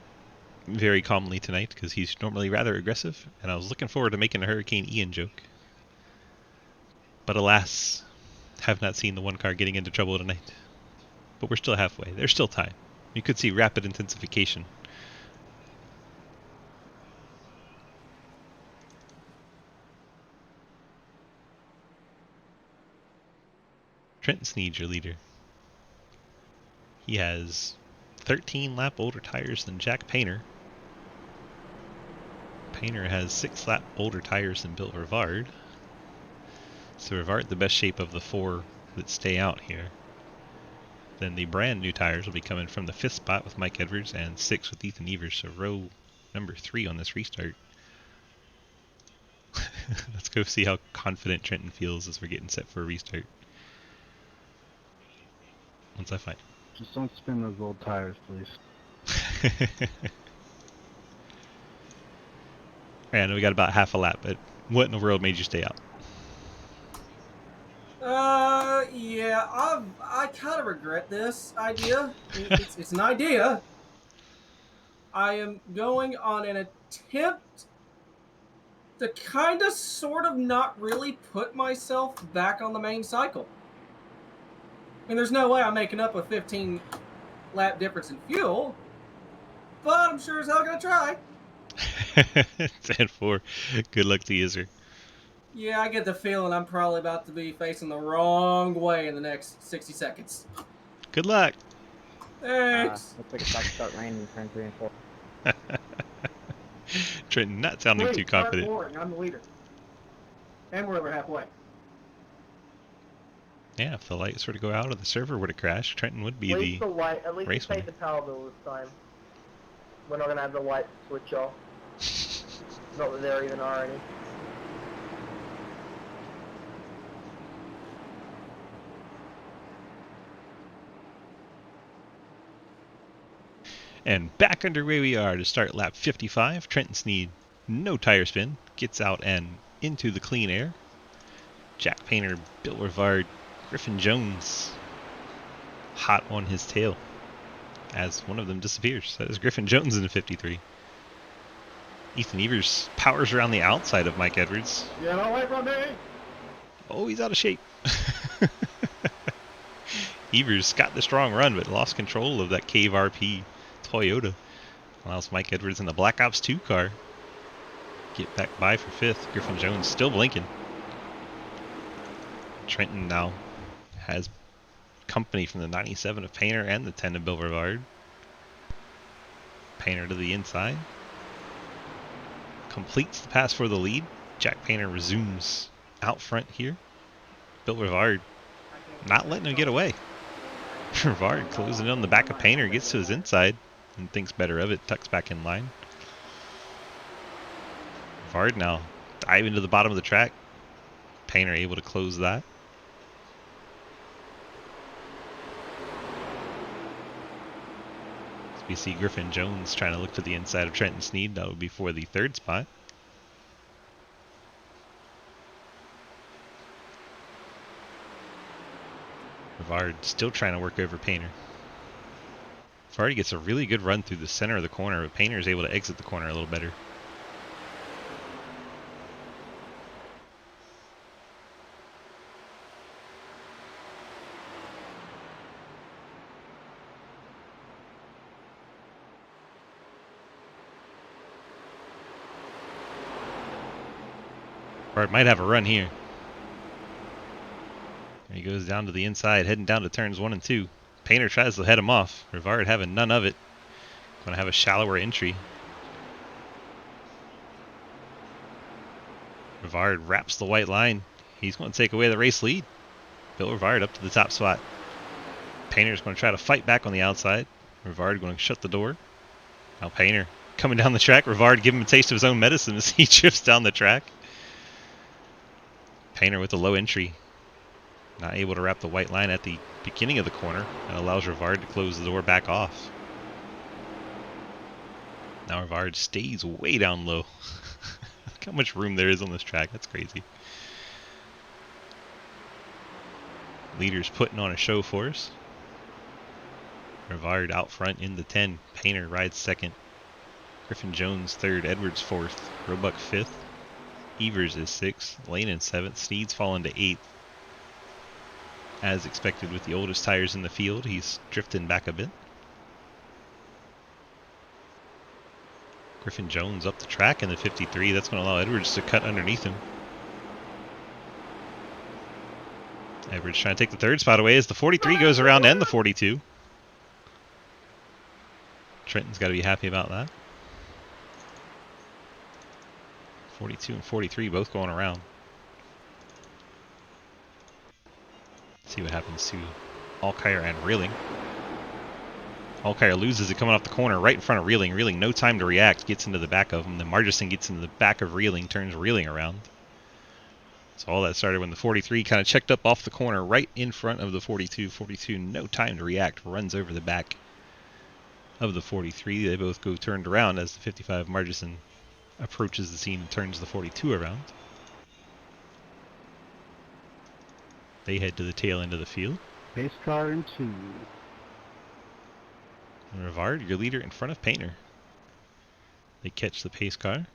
very calmly tonight because he's normally rather aggressive, and I was looking forward to making a Hurricane Ian joke. But alas, have not seen the one car getting into trouble tonight. But we're still halfway. There's still time. You could see rapid intensification. Trenton Sneed, your leader. He has 13 lap older tires than Jack Painter. Painter has 6 lap older tires than Bill Rivard. So Rivard the best shape of the 4 that stay out here. Then the brand new tires will be coming from the 5th spot with Mike Edwards and 6 with Ethan Evers. So row number 3 on this restart. Let's go see how confident Trenton feels as we're getting set for a restart. Once I find him. Just don't spin those old tires, please. Alright, I know we got about half a lap, but what in the world made you stay out? Yeah, I kind of regret this idea. It's an idea. I am going on an attempt to kind of, sort of, not really put myself back on the main cycle. I mean, there's no way I'm making up a 15 lap difference in fuel, but I'm sure as hell gonna try. 10-4. Good luck to you, sir. Yeah, I get the feeling I'm probably about to be facing the wrong way in the next 60 seconds. Good luck. Thanks. Looks like it's about to start raining in turn 3 and 4. Trenton not sounding too Wait, start confident. pouring. I'm the leader. And we're over halfway. Yeah, if the lights were to go out or the server were to crash, Trenton would be At least the the light, at least we race paid winner. the power bill this time. We're not gonna have the lights switch off. Not that there even are any. And back underway we are to start lap 55. Trenton Sneed, no tire spin, gets out and into the clean air. Jack Painter, Bill Rivard, Griffin Jones, hot on his tail as one of them disappears. That is Griffin Jones in the 53. Ethan Evers powers around the outside of Mike Edwards. Get away from me! Oh, he's out of shape. Evers got the strong run, but lost control of that Cave RP Toyota. Allows Mike Edwards in the Black Ops 2 car get back by for 5th. Griffin Jones still blinking. Trenton now has company from the 97 of Painter and the 10 of Bill Rivard. Painter to the inside. Completes the pass for the lead. Jack Painter resumes out front here. Bill Rivard not letting him get away. Rivard closing in on the back of Painter, gets to his inside and thinks better of it, tucks back in line. Rivard now diving to the bottom of the track. Painter able to close that. So we see Griffin Jones trying to look to the inside of Trenton Sneed. That would be for the 3rd spot. Rivard still trying to work over Painter. Rivard gets a really good run through the center of the corner, but Painter is able to exit the corner a little better. Rivard might have a run here. He goes down to the inside, heading down to turns 1 and 2. Painter tries to head him off. Rivard having none of it. Going to have a shallower entry. Rivard wraps the white line. He's going to take away the race lead. Bill Rivard up to the top spot. Painter's going to try to fight back on the outside. Rivard going to shut the door. Now Painter coming down the track. Rivard giving him a taste of his own medicine as he drifts down the track. Painter with a low entry. Not able to wrap the white line at the beginning of the corner. That allows Rivard to close the door back off. Now Rivard stays way down low. Look how much room there is on this track. That's crazy. Leader's putting on a show for us. Rivard out front in the 10. Painter rides 2nd. Griffin Jones 3rd. Edwards 4th. Roebuck 5th. Evers is 6th. Lane in 7th. Sneed's fallen to 8th. As expected with the oldest tires in the field, he's drifting back a bit. Griffin Jones up the track in the 53. That's going to allow Edwards to cut underneath him. Edwards trying to take the 3rd spot away as the 43 goes around and the 42. Trenton's got to be happy about that. 42 and 43 both going around. See what happens to Alkire and Reeling. Alkire loses it coming off the corner right in front of Reeling. Reeling, no time to react, gets into the back of him. Then Margison gets into the back of Reeling, turns Reeling around. So all that started when the 43 kind of checked up off the corner right in front of the 42. 42, no time to react, runs over the back of the 43. They both go turned around as the 55 Margison approaches the scene and turns the 42 around. They head to the tail end of the field. Pace car in 2. And Rivard, your leader in front of Painter. They catch the pace car.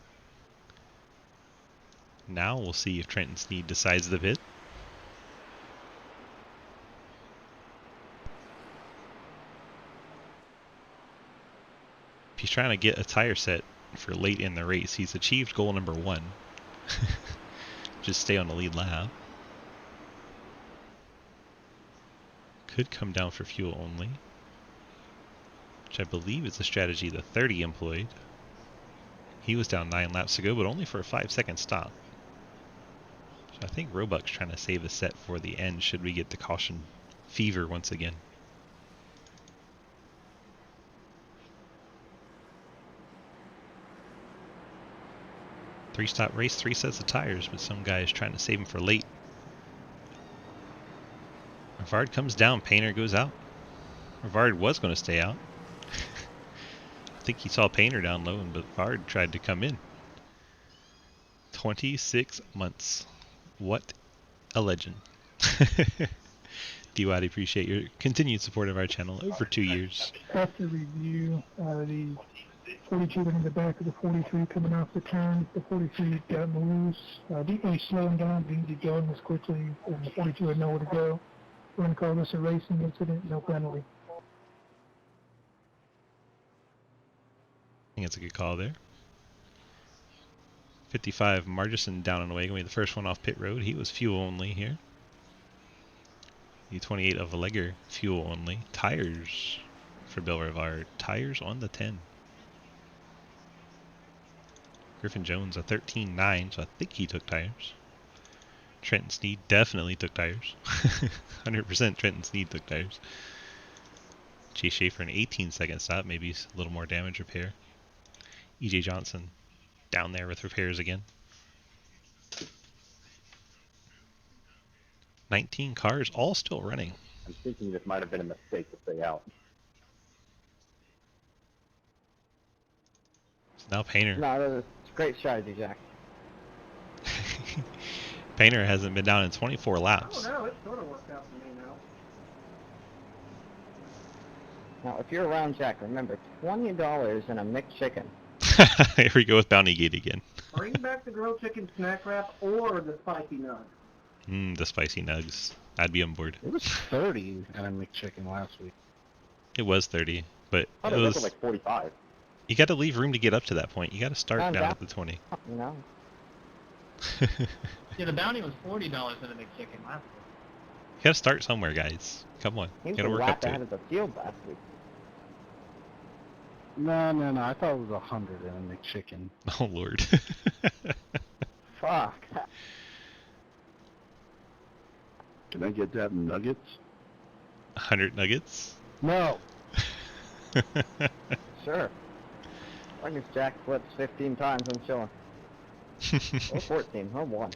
Now we'll see if Trenton Sneed decides the pit. If he's trying to get a tire set, for late in the race. He's achieved goal number 1. Just stay on the lead lap. Could come down for fuel only, which I believe is the strategy the 30 employed. He was down 9 laps ago, but only for a 5-second stop. So I think Roebuck's trying to save a set for the end should we get the caution fever once again. 3-stop race, 3 sets of tires, but some guy is trying to save him for late. Rivard comes down, Painter goes out. Rivard was going to stay out. I think he saw Painter down low, but Rivard tried to come in. 26 months. What a legend. D-Wad, I appreciate your continued support of our channel over 2 years. After review, the 42 went in the back of the 43 coming off the turn. The 43 got loose. Didn't really slow him down, didn't get going as quickly, and the 42 had nowhere to go. We're going to call this a racing incident, no penalty. I think that's a good call there. 55, Margison down and away, going to be the first one off pit road. He was fuel only here. The 28 of Alleger, fuel only. Tires for Bill Rivard. Tires on the 10. Griffin Jones, a 13.9, so I think he took tires. Trenton Sneed definitely took tires. 100% Trenton Sneed took tires. Chase Schaefer, an 18-second stop, maybe a little more damage repair. EJ Johnson down there with repairs again. 19 cars, all still running. I'm thinking this might have been a mistake to stay out. So now Painter. No, it's a great strategy, Jack. Painter hasn't been down in 24 laps. Oh no, it sort of worked out for me now. Now, if you're around Jack, remember, $20 and a McChicken. Here we go with Bounty Gate again. Bring back the grilled chicken snack wrap or the spicy nugs. The spicy nugs. I'd be on board. It was 30 and a McChicken last week. It was 30, but I it thought it was was. like 45. You got to leave room to get up to that point. You got to start down at the 20. You know? Yeah, the bounty was $40 in a McChicken last week. You got to start somewhere, guys. Come on. He You was got to a work up lap to ahead it. of the field last week. No. I thought it was 100 and a McChicken. Oh, Lord. Fuck. Can I get that in nuggets? 100 nuggets? No. Sure. As long as Jack flips 15 times, I'm chilling. Or 14, or 1.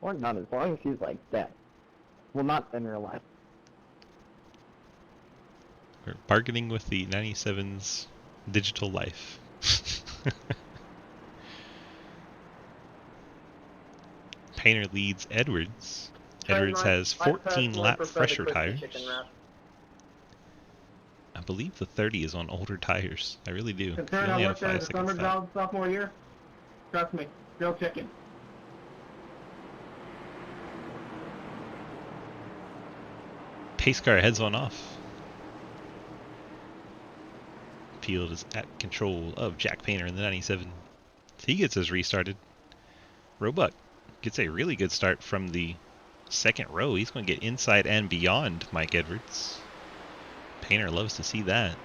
Or none, as long as he's like that. Well, not in real life. We're bargaining with the 97's digital life. Painter leads Edwards. Edwards has 14 lap fresher tires. I believe the 30 is on older tires. I really do. Considering He only I had a worked there as a 5-second summer stop. job sophomore year, trust me, grilled chicken. Pace car heads on off. Field is at control of Jack Painter in the 97. He gets us restarted. Roebuck gets a really good start from the second row. He's going to get inside and beyond Mike Edwards. Painter loves to see that.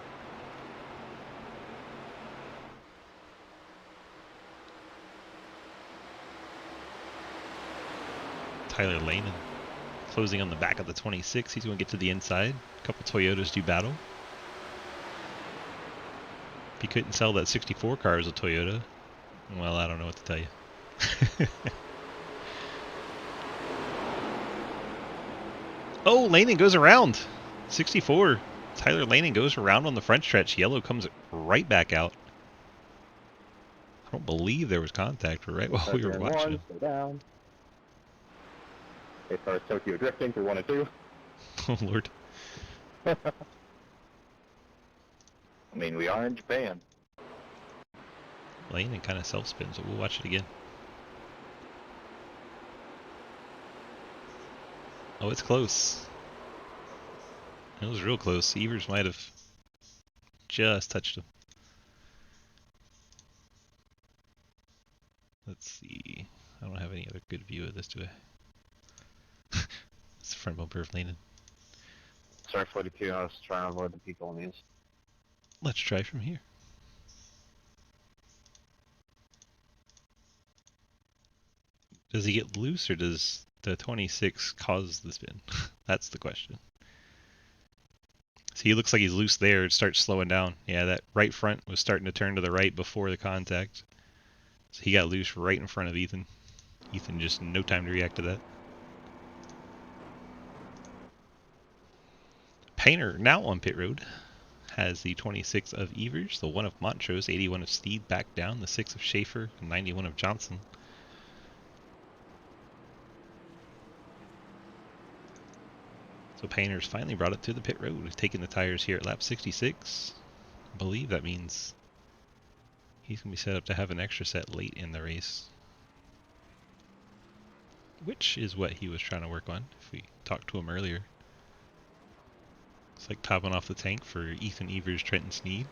Tyler Lehman closing on the back of the 26. He's going to get to the inside. A couple Toyotas do battle. If he couldn't sell that 64 car as a Toyota, well, I don't know what to tell you. Oh, Laning goes around. 64. Tyler Laning goes around on the front stretch. Yellow comes right back out. I don't believe there was contact right while we were watching it. Stay down. They start Tokyo drifting through 1 and 2. Oh, Lord. I mean, we are in Japan. Laning kind of self-spin, so we'll watch it again. Oh, it's close. It was real close. Evers might have just touched him. good view of this, do I? It's the front bumper of Landon. Sorry, 42. I was trying to avoid the people on these. Let's try from here. Does he get loose, or does the 26 cause the spin? That's the question. So he looks like he's loose there. It starts slowing down. Yeah, that right front was starting to turn to the right before the contact. So he got loose right in front of Ethan. Ethan just no time to react to that. Painter now on pit road has the 26 of Evers, the 1 of Montrose, 81 of Steed back down, the 6 of Schaefer, and 91 of Johnson. So Painter's finally brought it to the pit road, taking the tires here at lap 66. I believe that means he's going to be set up to have an extra set late in the race, which is what he was trying to work on if we talked to him earlier. It's like topping off the tank for Ethan Evers, Trenton Sneed.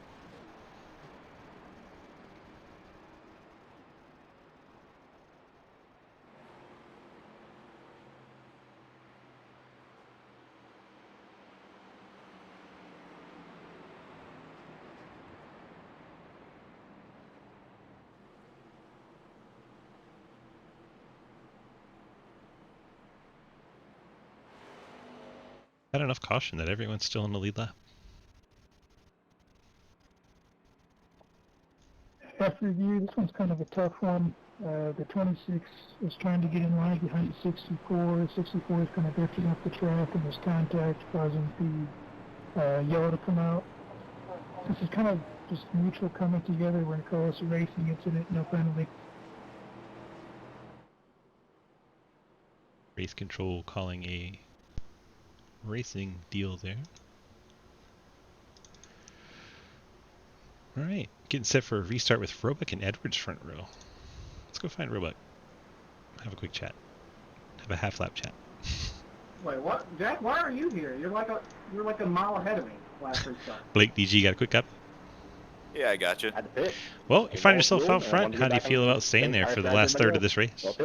Got enough caution that everyone's still in the lead lap. After review, this one's kind of a tough one. The 26 is trying to get in line behind the 64. 64 is kind of drifting up the track, and there's contact causing the yellow to come out. This is kind of just mutual coming together. We're going to call this a racing incident, no penalty. Race control calling a racing deal there. Alright, getting set for a restart with Roebuck and Edwards front row. Let's go find Roebuck. Have a quick chat. Have a half lap chat. Wait, what? Jack, why are you here? You're like a mile ahead of me last restart. Blake, DG, got a quick up? Yeah, I got you. At the pit. Well, you find yourself out front. How do you feel about staying there for the last third of this race?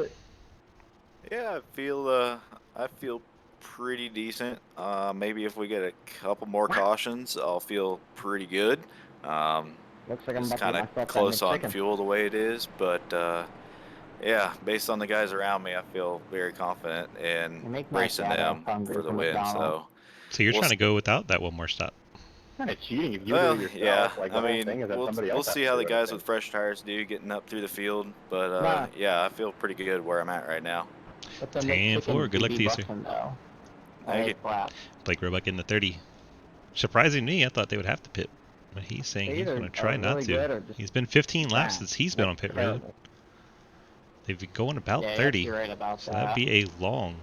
Yeah, I feel pretty decent. Maybe if we get a couple more cautions, I'll feel pretty good. Looks like I'm It's about to kind get of myself close that on chicken. fuel the way it is, but yeah, based on the guys around me, I feel very confident in Make my racing dad them hungry for the for win. McDonald's. So you're We'll trying to go without that one more stop? Kind of cheating if you well, do it yourself. yeah, Like, the I whole mean, thing is that somebody we'll else has see to how do the guys everything. with fresh tires do getting up through the field, but Nah. yeah, I feel pretty good where I'm at right now. But the 10-4, McChicken good luck BB to you, sir. bussin', though. Thank you. Flat. Blake Roebuck in the 30. Surprising me, I thought they would have to pit. But he's saying he's going to try not really good to. or just He's been 15 laps bad. since he's been on pit road. Terrible. They've been going about Yeah, 30. you're right about So that. that'd be a long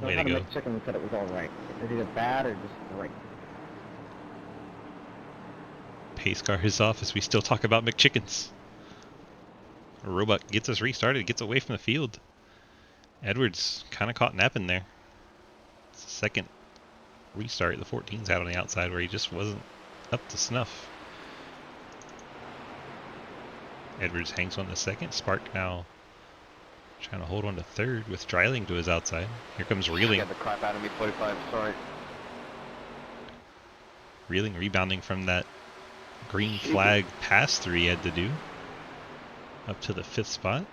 way to go. McChicken said it was all right. Is either bad or just great. Pace car is off as we still talk about McChickens. Roebuck gets us restarted, gets away from the field. Edwards kind of caught napping there. It's the second restart the 14's had on the outside where he just wasn't up to snuff. Edwards hangs on to second. Spark now trying to hold on to third with Dreiling to his outside. Here comes Reeling. Got the crap out of me, 45, sorry. Reeling rebounding from that green flag pass through he had to do. Up to the 5th spot.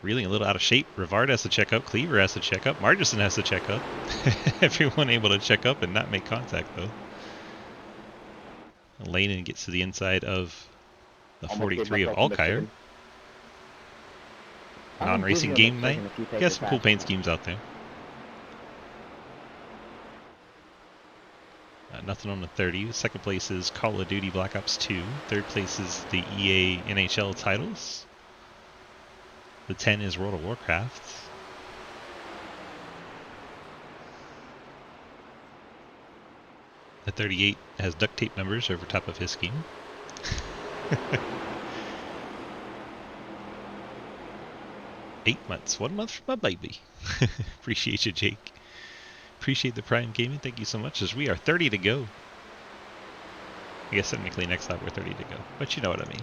Reeling a little out of shape. Rivard has to check up. Cleaver has to check up. Margison has to check up. Everyone able to check up and not make contact though. Lanen gets to the inside of the 43 of Alkire. Non-racing game night. Got some cool paint schemes out there. Nothing on the 30. Second place is Call of Duty Black Ops 2. Third place is the EA NHL titles. The 10 is World of Warcraft. The 38 has duct tape numbers over top of his scheme. 8 months. 1 month from my baby. Appreciate you, Jake. Appreciate the Prime Gaming. Thank you so much, as we are 30 to go. I guess technically next lap we're 30 to go, but you know what I mean.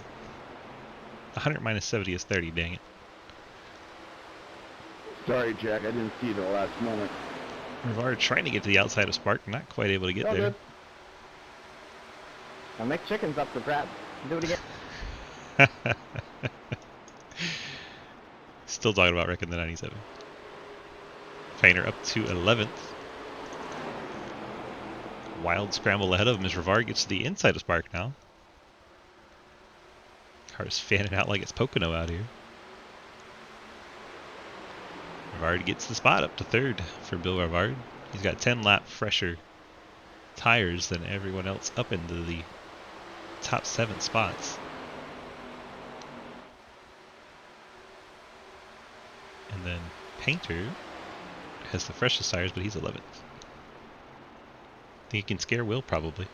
100 minus 70 is 30, dang it. Sorry, Jack, I didn't see the last moment. Rivard trying to get to the outside of Spark, not quite able to get there. Good. I'll make chickens up for Brad. Do it again. Still talking about wrecking the 97. Painter up to 11th. Wild scramble ahead of him as Rivard gets to the inside of Spark now. Car's fanning out like it's Pocono out here. Rivard gets the spot up to 3rd for Bill Rivard. He's got 10 lap fresher tires than everyone else up into the top 7 spots. And then Painter has the freshest tires, but he's 11th. Think he can scare Will, probably.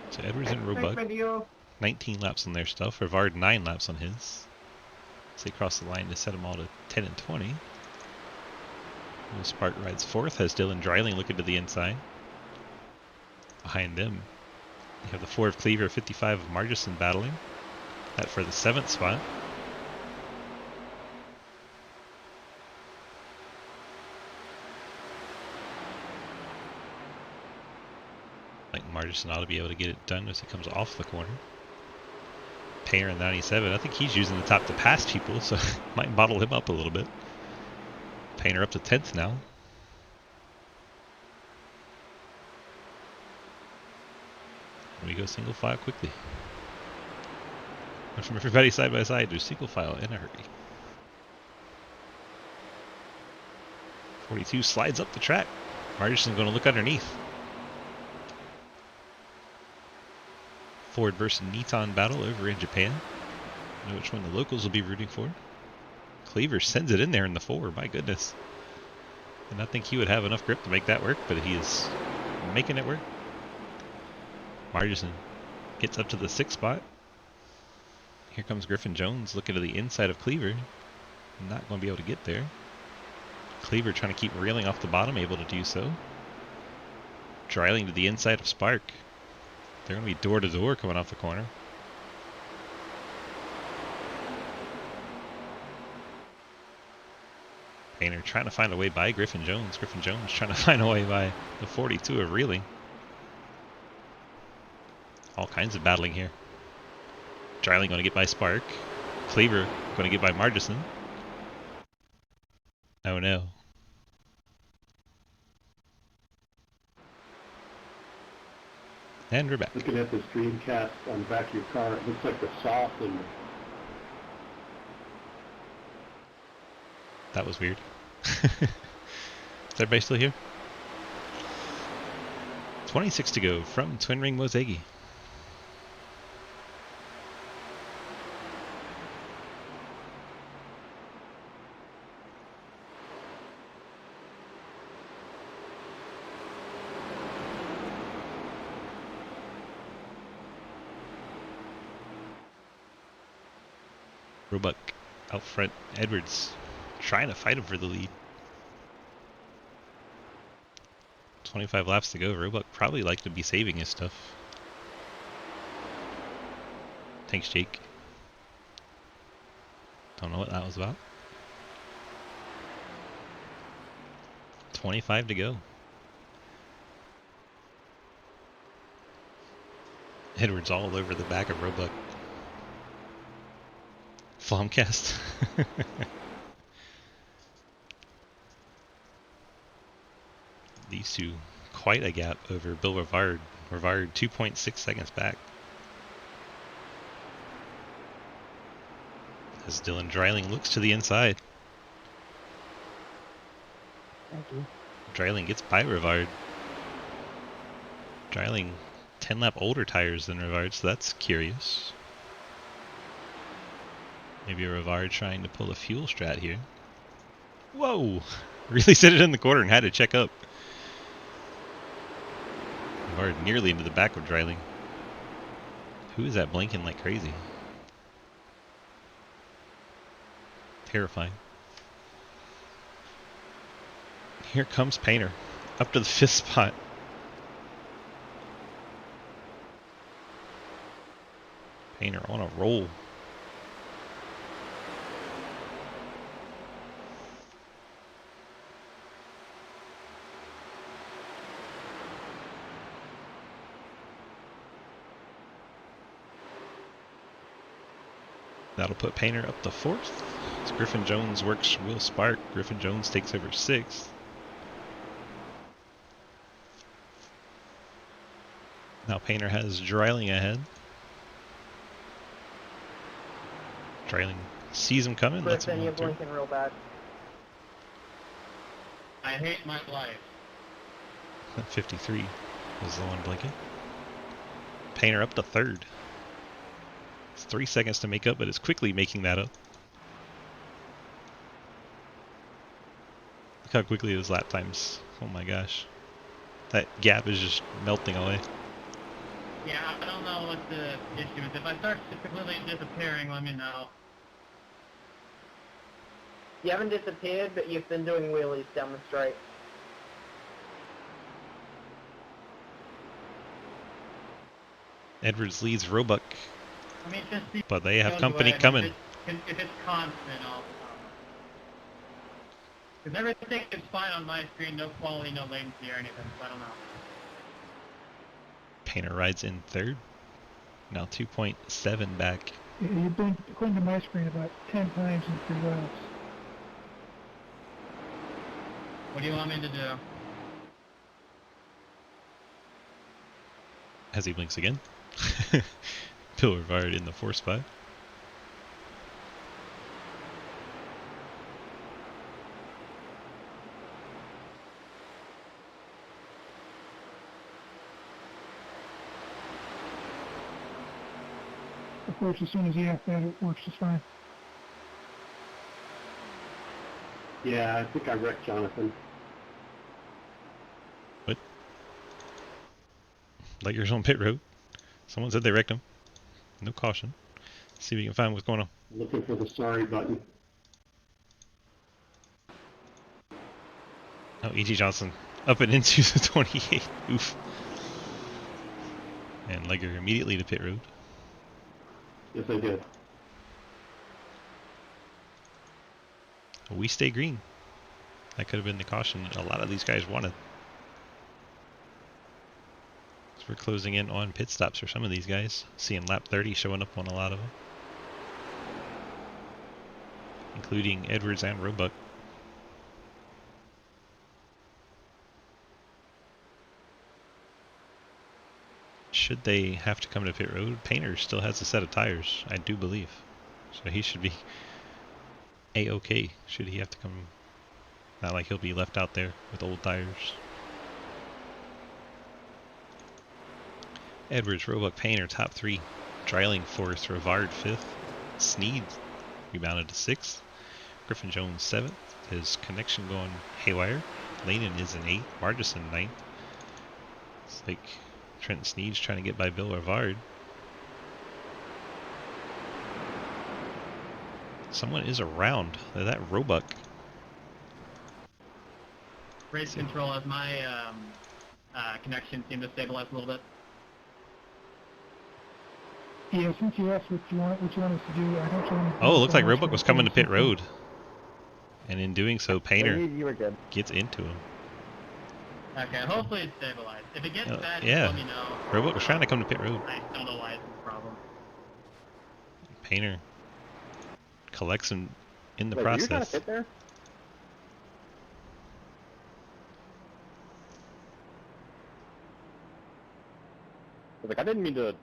So Edwards and Roebuck, 19 laps on their stuff. Rivard 9 laps on his. So they cross the line to set them all to 10 and 20. Will Spark rides 4th, has Dylan Dreiling looking to the inside. Behind them, you have the 4 of Cleaver, 55 of Margison battling. That for the 7th spot. I think Margison ought to be able to get it done as it comes off the corner. Painter in 97. I think he's using the top to pass people, so might bottle him up a little bit. Painter up to 10th now. We go single file quickly. And from everybody side by side, do single file in a hurry. 42 slides up the track. Margison's going to look underneath. Ford versus Niton battle over in Japan. I know which one the locals will be rooting for. Cleaver sends it in there in the 4, my goodness. And I think he would have enough grip to make that work, but he is making it work. Margison gets up to the 6th spot. Here comes Griffin Jones looking to the inside of Cleaver. Not going to be able to get there. Cleaver trying to keep reeling off the bottom, able to do so. Dreiling to the inside of Spark. They're going to be door to door coming off the corner. Painter trying to find a way by Griffin Jones. Griffin Jones trying to find a way by the 42 of Reeling. All kinds of battling here. Dreiling going to get by Spark. Cleaver going to get by Margison. Oh no. And we're back. Looking at the screencast on the back of your car, it looks like the sauce and... That was weird. Is everybody still here? 26 to go from Twin Ring Motegi. Roebuck out front. Edwards trying to fight him for the lead. 25 laps to go. Roebuck probably like to be saving his stuff. Thanks, Jake. Don't know what that was about. 25 to go. Edwards all over the back of Roebuck. Flomcast. These two, quite a gap over Bill Rivard. Rivard 2.6 seconds back. As Dylan Dreiling looks to the inside. Thank you. Dreiling gets by Rivard. Dreiling 10 lap older tires than Rivard, so that's curious. Maybe a Rivard trying to pull a fuel strat here. Whoa! Really set it in the corner and had to check up. Rivard nearly into the back of Dreiling. Who is that blinking like crazy? Terrifying. Here comes Painter. Up to the 5th spot. Painter on a roll. That'll put Painter up to 4th. As Griffin Jones works Will Spark, Griffin Jones takes over 6th. Now Painter has Dreiling ahead. Dreiling sees him coming. Lets him Griffin, you're go through. blinking real bad. I hate my life. 53 is the one blinking. Painter up to 3rd. It's 3 seconds to make up, but it's quickly making that up. Look how quickly his lap times. Oh my gosh. That gap is just melting away. Yeah, I don't know what the issue is. If I start completely disappearing, let me know. You haven't disappeared, but you've been doing wheelies down the straight. Edwards leads Roebuck, I mean, just see but they have goes company away. coming. If it's constant, I'll... Because everything is fine on my screen, no quality, no latency or anything, so I don't know. Painter rides in 3rd. Now 2.7 back. You've been according to my screen about 10 times in 3 laps. What do you want me to do? As he blinks again. Bill Rivard in the 4th spot. Of course, as soon as he asks that, it works just fine. Yeah, I think I wrecked Jonathan. What? Lightyear's on pit road. Someone said they wrecked him. No caution. See if we can find what's going on. Looking for the sorry button. Oh, E.G. Johnson up and into the 28. Oof. And Legger immediately to pit road. Yes, I did. We stay green. That could have been the caution a lot of these guys wanted. So we're closing in on pit stops for some of these guys. Seeing lap 30 showing up on a lot of them. Including Edwards and Roebuck. Should they have to come to pit road, Painter still has a set of tires, I do believe. So he should be A-okay should he have to come. Not like he'll be left out there with old tires. Edwards, Roebuck, Painter, top 3. Dreiling 4th, Rivard 5th. Sneed rebounded to 6th. Griffin Jones 7th. His connection going haywire. Lanen is in 8th. Margison 9th. It's like Trent Sneed's trying to get by Bill Rivard. Someone is around. That Roebuck. Race control as my connection seemed to stabilize a little bit. Yeah, since you asked what you want us to do, I don't show anything. Oh, it looks like Roebuck was coming to pit road. And in doing so, Painter You were good. gets into him. Okay, hopefully it's stabilized. If it gets bad, yeah. just let me know. Roebuck was trying to come to pit road. I don't know why it's a problem. Painter collects him in the Wait, process. You're trying to pit there? Like I didn't mean to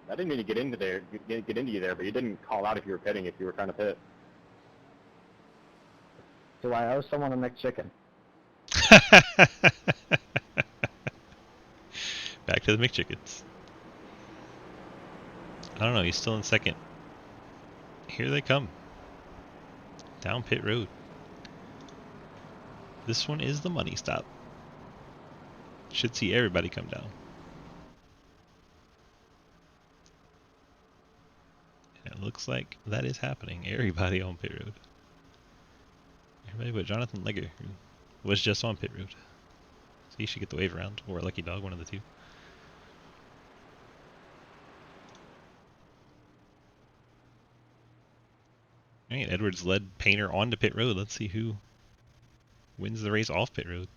get into there, get into you there, but you didn't call out if you were pitting if you were trying to pit. Do I owe someone a McChicken? Back to the McChickens. I don't know, he's still in 2nd. Here they come. Down pit road. This one is the money stop. Should see everybody come down. And it looks like that is happening. Everybody on pit road. Everybody but Jonathan Legger, who was just on pit road. So he should get the wave around, or a lucky dog, one of the two. Alright, Edwards led Painter onto pit road. Let's see who wins the race off pit road.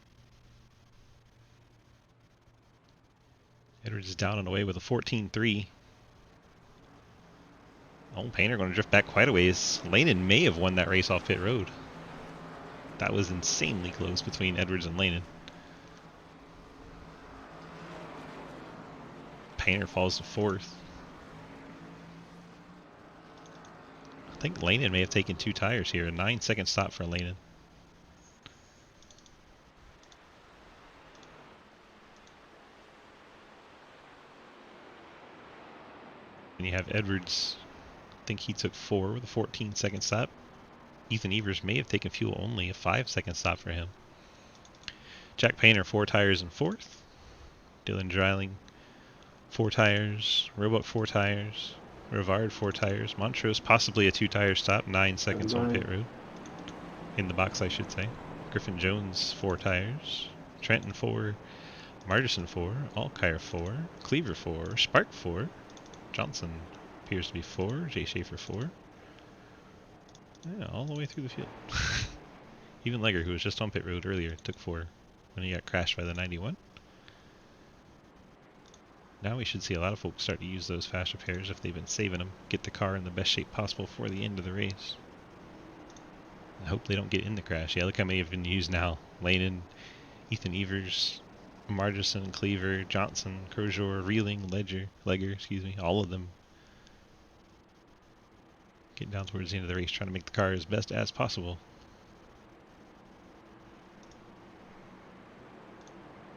Edwards is down and away with a 14.3. Oh, Painter going to drift back quite a ways. Lanen may have won that race off pit road. That was insanely close between Edwards and Lanen. Painter falls to 4th. I think Lanen may have taken 2 tires here. A 9-second stop for Lanen. And you have Edwards, I think he took 4 with a 14-second stop. Ethan Evers may have taken fuel only, a 5-second stop for him. Jack Painter, 4 tires in 4th. Dylan Dreiling, 4 tires. Roebuck, 4 tires. Rivard, 4 tires. Montrose, possibly a 2-tire stop, 9 seconds on pit road. In the box, I should say. Griffin Jones, 4 tires. Trenton, 4. Martison, 4. Alkire, 4. Cleaver, 4. Spark, 4. Johnson appears to be 4. Jay Schaefer, 4. Yeah, all the way through the field. Even Legger, who was just on pit road earlier, took 4 when he got crashed by the 91. Now we should see a lot of folks start to use those fast repairs if they've been saving them. Get the car in the best shape possible for the end of the race. I hope they don't get in the crash. Yeah, look how many have been used now. Lanen, Ethan Evers, Margison, Cleaver, Johnson, Crozier, Reeling, Legger, excuse me, all of them getting down towards the end of the race, trying to make the car as best as possible.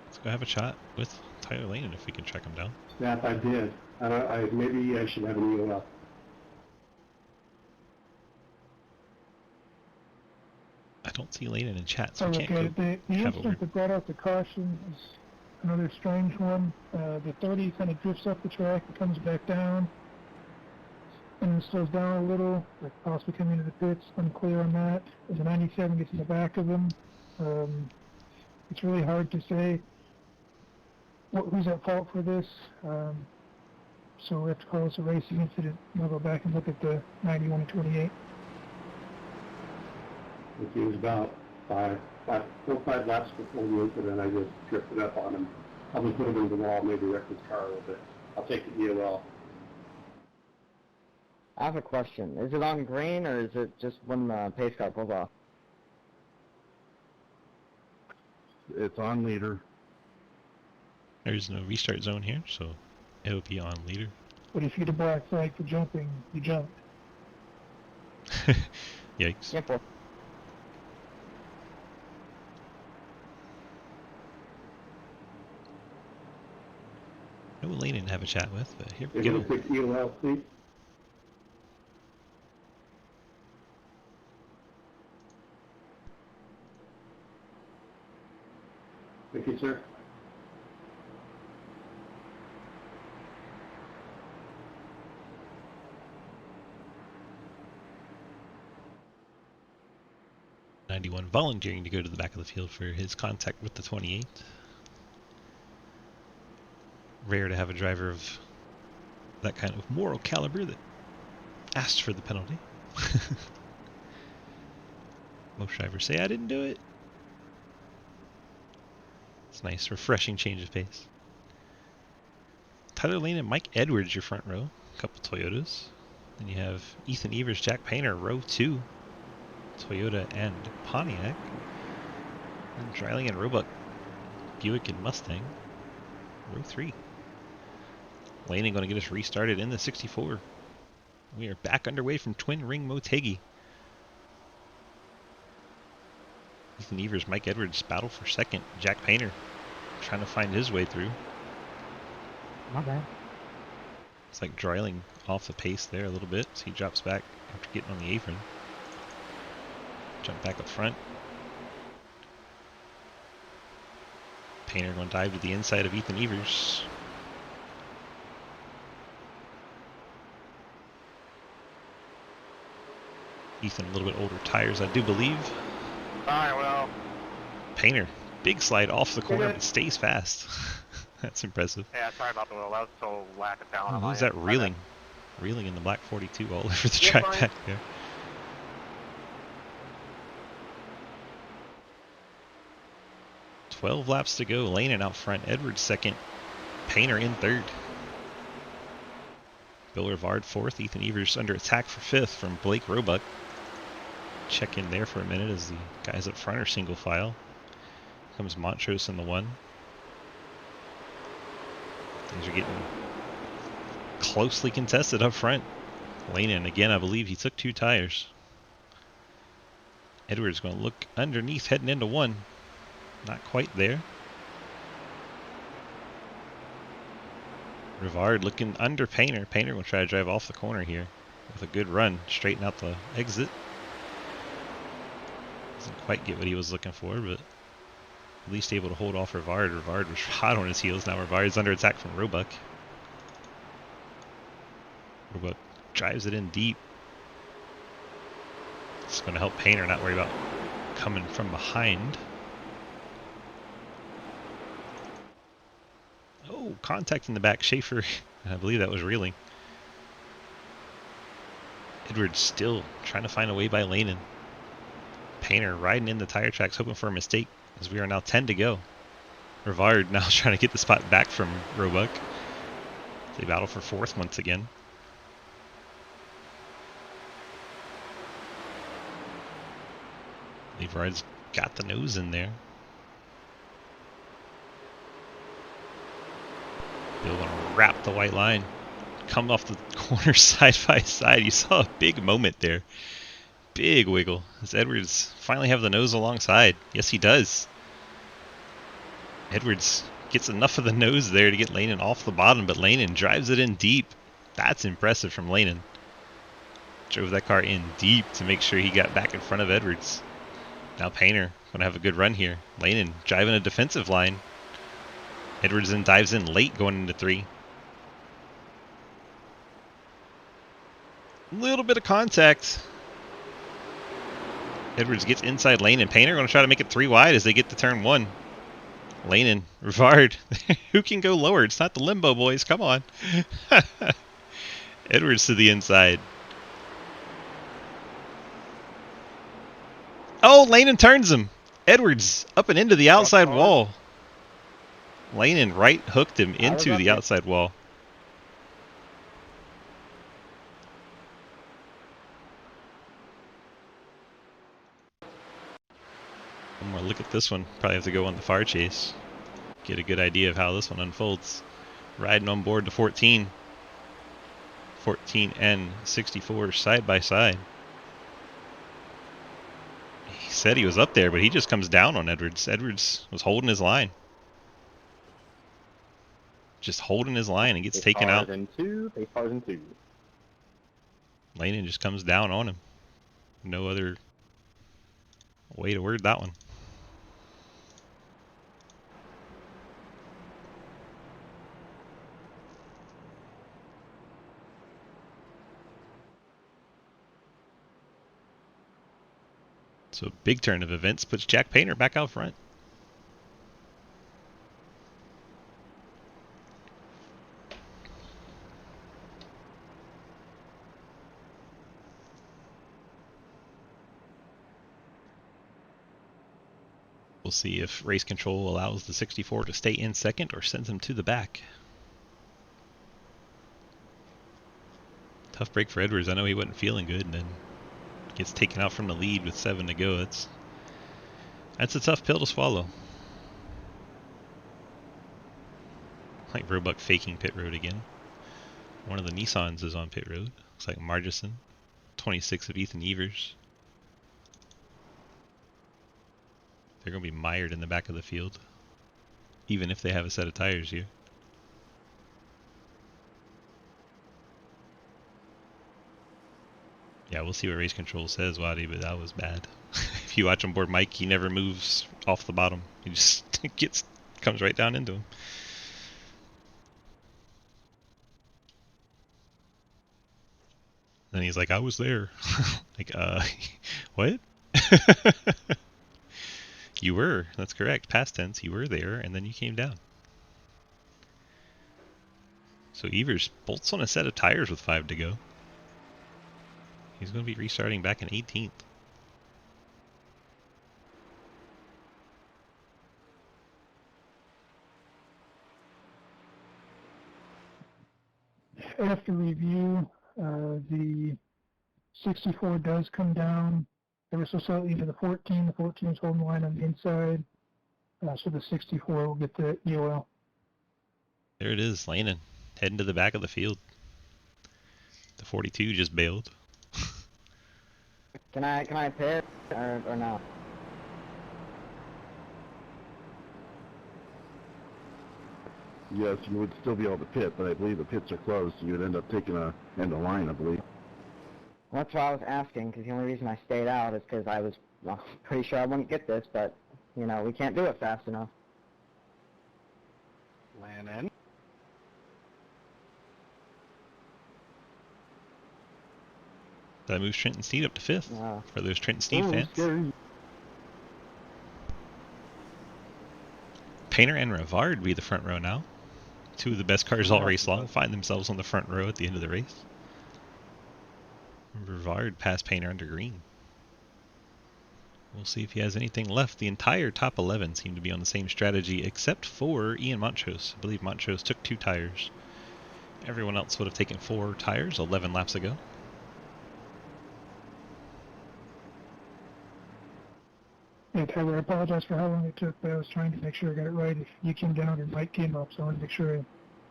Let's go have a shot with Tyler Lanen if we can track him down. Snap, I did. Maybe I should have an EOL. I don't see Lanen in chat, so Oh, I can't okay. go The have a incident word. that brought out the caution is another strange one. The 30 kind of drifts up the track and comes back down, and then slows down a little, like possibly coming into the pits. Unclear on that. As the 97 gets in the back of them, it's really hard to say who's at fault for this. So we have to call this a racing incident. We'll go back and look at the 91 and 28. It was about 4 or 5 laps before the incident. I just drifted up on him. Probably put him into the wall, maybe wrecked his car a little bit. I'll take the EOL. I have a question. Is it on green or is it just when the pace car pulls off? It's on leader. There's no restart zone here, so it'll be on leader. But if you get a black flag for jumping, you jump. Yikes. Simple. No Lanen to have a chat with, but here we You're go. going to pick EOL, please? Thank you, sir. '91 volunteering to go to the back of the field for his contact with the 28. Rare to have a driver of that kind of moral caliber that asked for the penalty. Most drivers say, I didn't do it. It's nice, refreshing change of pace. Tyler Lane and Mike Edwards, your front row. A couple Toyotas. Then you have Ethan Evers, Jack Painter, row 2. Toyota and Pontiac. And Dreiling and Roebuck, Buick and Mustang, row 3. Laning going to get us restarted in the 64. We are back underway from Twin Ring Motegi. Ethan Evers, Mike Edwards battle for second. Jack Painter trying to find his way through. Not bad. It's like Dreiling off the pace there a little bit, so he drops back after getting on the apron. Jump back up front. Painter going to dive to the inside of Ethan Evers. Ethan a little bit older tires, I do believe. Alright, well. Painter, big slide off the corner, but stays fast. That's impressive. Yeah, sorry about the wheel. That was so lack of talent. Oh, who's that reeling? Reeling in the black 42 all over the track back there. 12 laps to go. Lanen out front. Edwards second. Painter in third. Bill Rivard fourth. Ethan Evers under attack for fifth from Blake Roebuck. Check in there for a minute as the guys up front are single file. Comes Montrose in the one. Things are getting closely contested up front. Lanen, again, I believe he took 2 tires. Edwards going to look underneath heading into one. Not quite there. Rivard looking under Painter. Painter will try to drive off the corner here with a good run. Straighten out the exit. Doesn't quite get what he was looking for, but at least able to hold off Rivard. Rivard was hot on his heels. Now Rivard's under attack from Roebuck. Roebuck drives it in deep. It's going to help Painter not worry about coming from behind. Oh, contact in the back. Schaefer, I believe that was reeling. Edwards still trying to find a way by Lanen. Painter riding in the tire tracks, hoping for a mistake, as we are now 10 to go. Rivard now trying to get the spot back from Roebuck. They battle for fourth once again. Rivard's got the nose in there. Bill gonna wrap the white line. Come off the corner side by side. You saw a big moment there. Big wiggle. Does Edwards finally have the nose alongside? Yes, he does. Edwards gets enough of the nose there to get Lanen off the bottom, but Lanen drives it in deep. That's impressive from Lanen. Drove that car in deep to make sure he got back in front of Edwards. Now Painter gonna have a good run here. Lanen driving a defensive line. Edwards then dives in late going into 3. Little bit of contact. Edwards gets inside lane, and Painter going to try to make it 3 wide as they get to turn 1. Lanen, Rivard, who can go lower? It's not the limbo boys. Come on. Edwards to the inside. Oh, Lanen turns him. Edwards up and into the outside wall. Lanen right hooked him into the outside wall. One more look at this one. Probably have to go on the far chase. Get a good idea of how this one unfolds. Riding on board to 14. 14 and 64 side by side. He said he was up there, but he just comes down on Edwards. Edwards was holding his line. Just holding his line and gets taken out. Lanen just comes down on him. No other way to word that one. So big turn of events puts Jack Painter back out front. We'll see if race control allows the 64 to stay in second or sends him to the back. Tough break for Edwards. I know he wasn't feeling good and then gets taken out from the lead with 7 to go. That's a tough pill to swallow. Like Roebuck faking pit road again. One of the Nissans is on pit road. Looks like Margison. 26 of Ethan Evers. They're going to be mired in the back of the field, even if they have a set of tires here. Yeah, we'll see what race control says, Waddy, but that was bad. If you watch on board Mike, he never moves off the bottom. He just comes right down into him. Then he's like, I was there. Like, what? You were. That's correct. Past tense. You were there, and then you came down. So Evers bolts on a set of tires with 5 to go. He's going to be restarting back in 18th. after review, the 64 does come down ever so slightly to the 14. The 14 is holding the line on the inside, so the 64 will get the EOL. There it is, Landon, heading to the back of the field. The 42 just bailed. Can I pit or no? Yes, you would still be able to pit, but I believe the pits are closed, so you would end up taking a end of line, I believe. Well, that's why I was asking, because the only reason I stayed out is because I was pretty sure I wouldn't get this, but, you know, we can't do it fast enough. Landon? That moves Trenton Sneed up to 5th for those Trenton Sneed fans. Scary. Painter and Rivard be the front row now. Two of the best cars all race long find themselves on the front row at the end of the race. Rivard passed Painter under green. We'll see if he has anything left. The entire top 11 seem to be on the same strategy except for Ian Montrose. I believe Montrose took 2 tires. Everyone else would have taken 4 tires 11 laps ago. Yeah, Tyler, I apologize for how long it took, but I was trying to make sure I got it right. If you came down and Mike came up, so I wanted to make sure I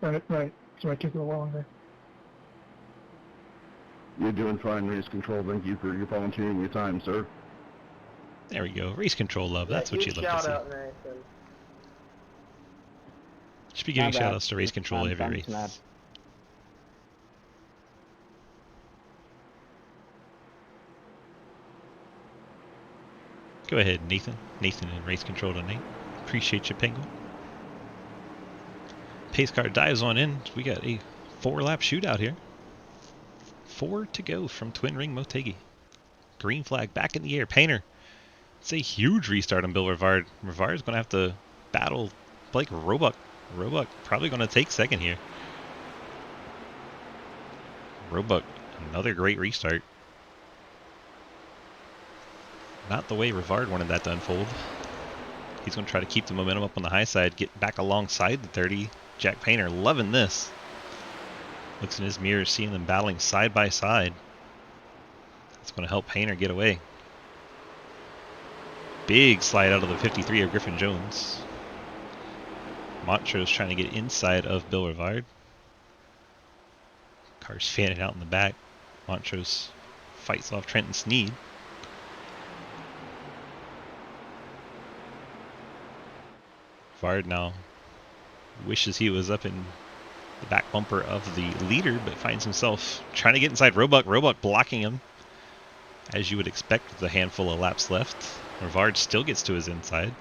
got it right. So I took a little longer. You're doing fine, race control. Thank you for your volunteering your time, sir. There we go. Race control love. That's what you love to see. Shout out, Nathan. Should be giving shout outs to race control every race. Mad. Go ahead, Nathan. Nathan in race control tonight. Appreciate you, Penguin. Pace car dives on in. We got a 4-lap shootout here. 4 to go from Twin Ring Motegi. Green flag back in the air. Painter. It's a huge restart on Bill Rivard. Rivard's going to have to battle Blake Roebuck. Roebuck probably going to take second here. Roebuck, another great restart. Not the way Rivard wanted that to unfold. He's going to try to keep the momentum up on the high side, get back alongside the 30. Jack Painter loving this. Looks in his mirror, seeing them battling side by side. That's going to help Painter get away. Big slide out of the 53 of Griffin Jones. Montrose trying to get inside of Bill Rivard. Car's fanning out in the back. Montrose fights off Trenton Sneed. Rivard now wishes he was up in the back bumper of the leader, but finds himself trying to get inside Roebuck. Roebuck blocking him, as you would expect with a handful of laps left. Rivard still gets to his inside.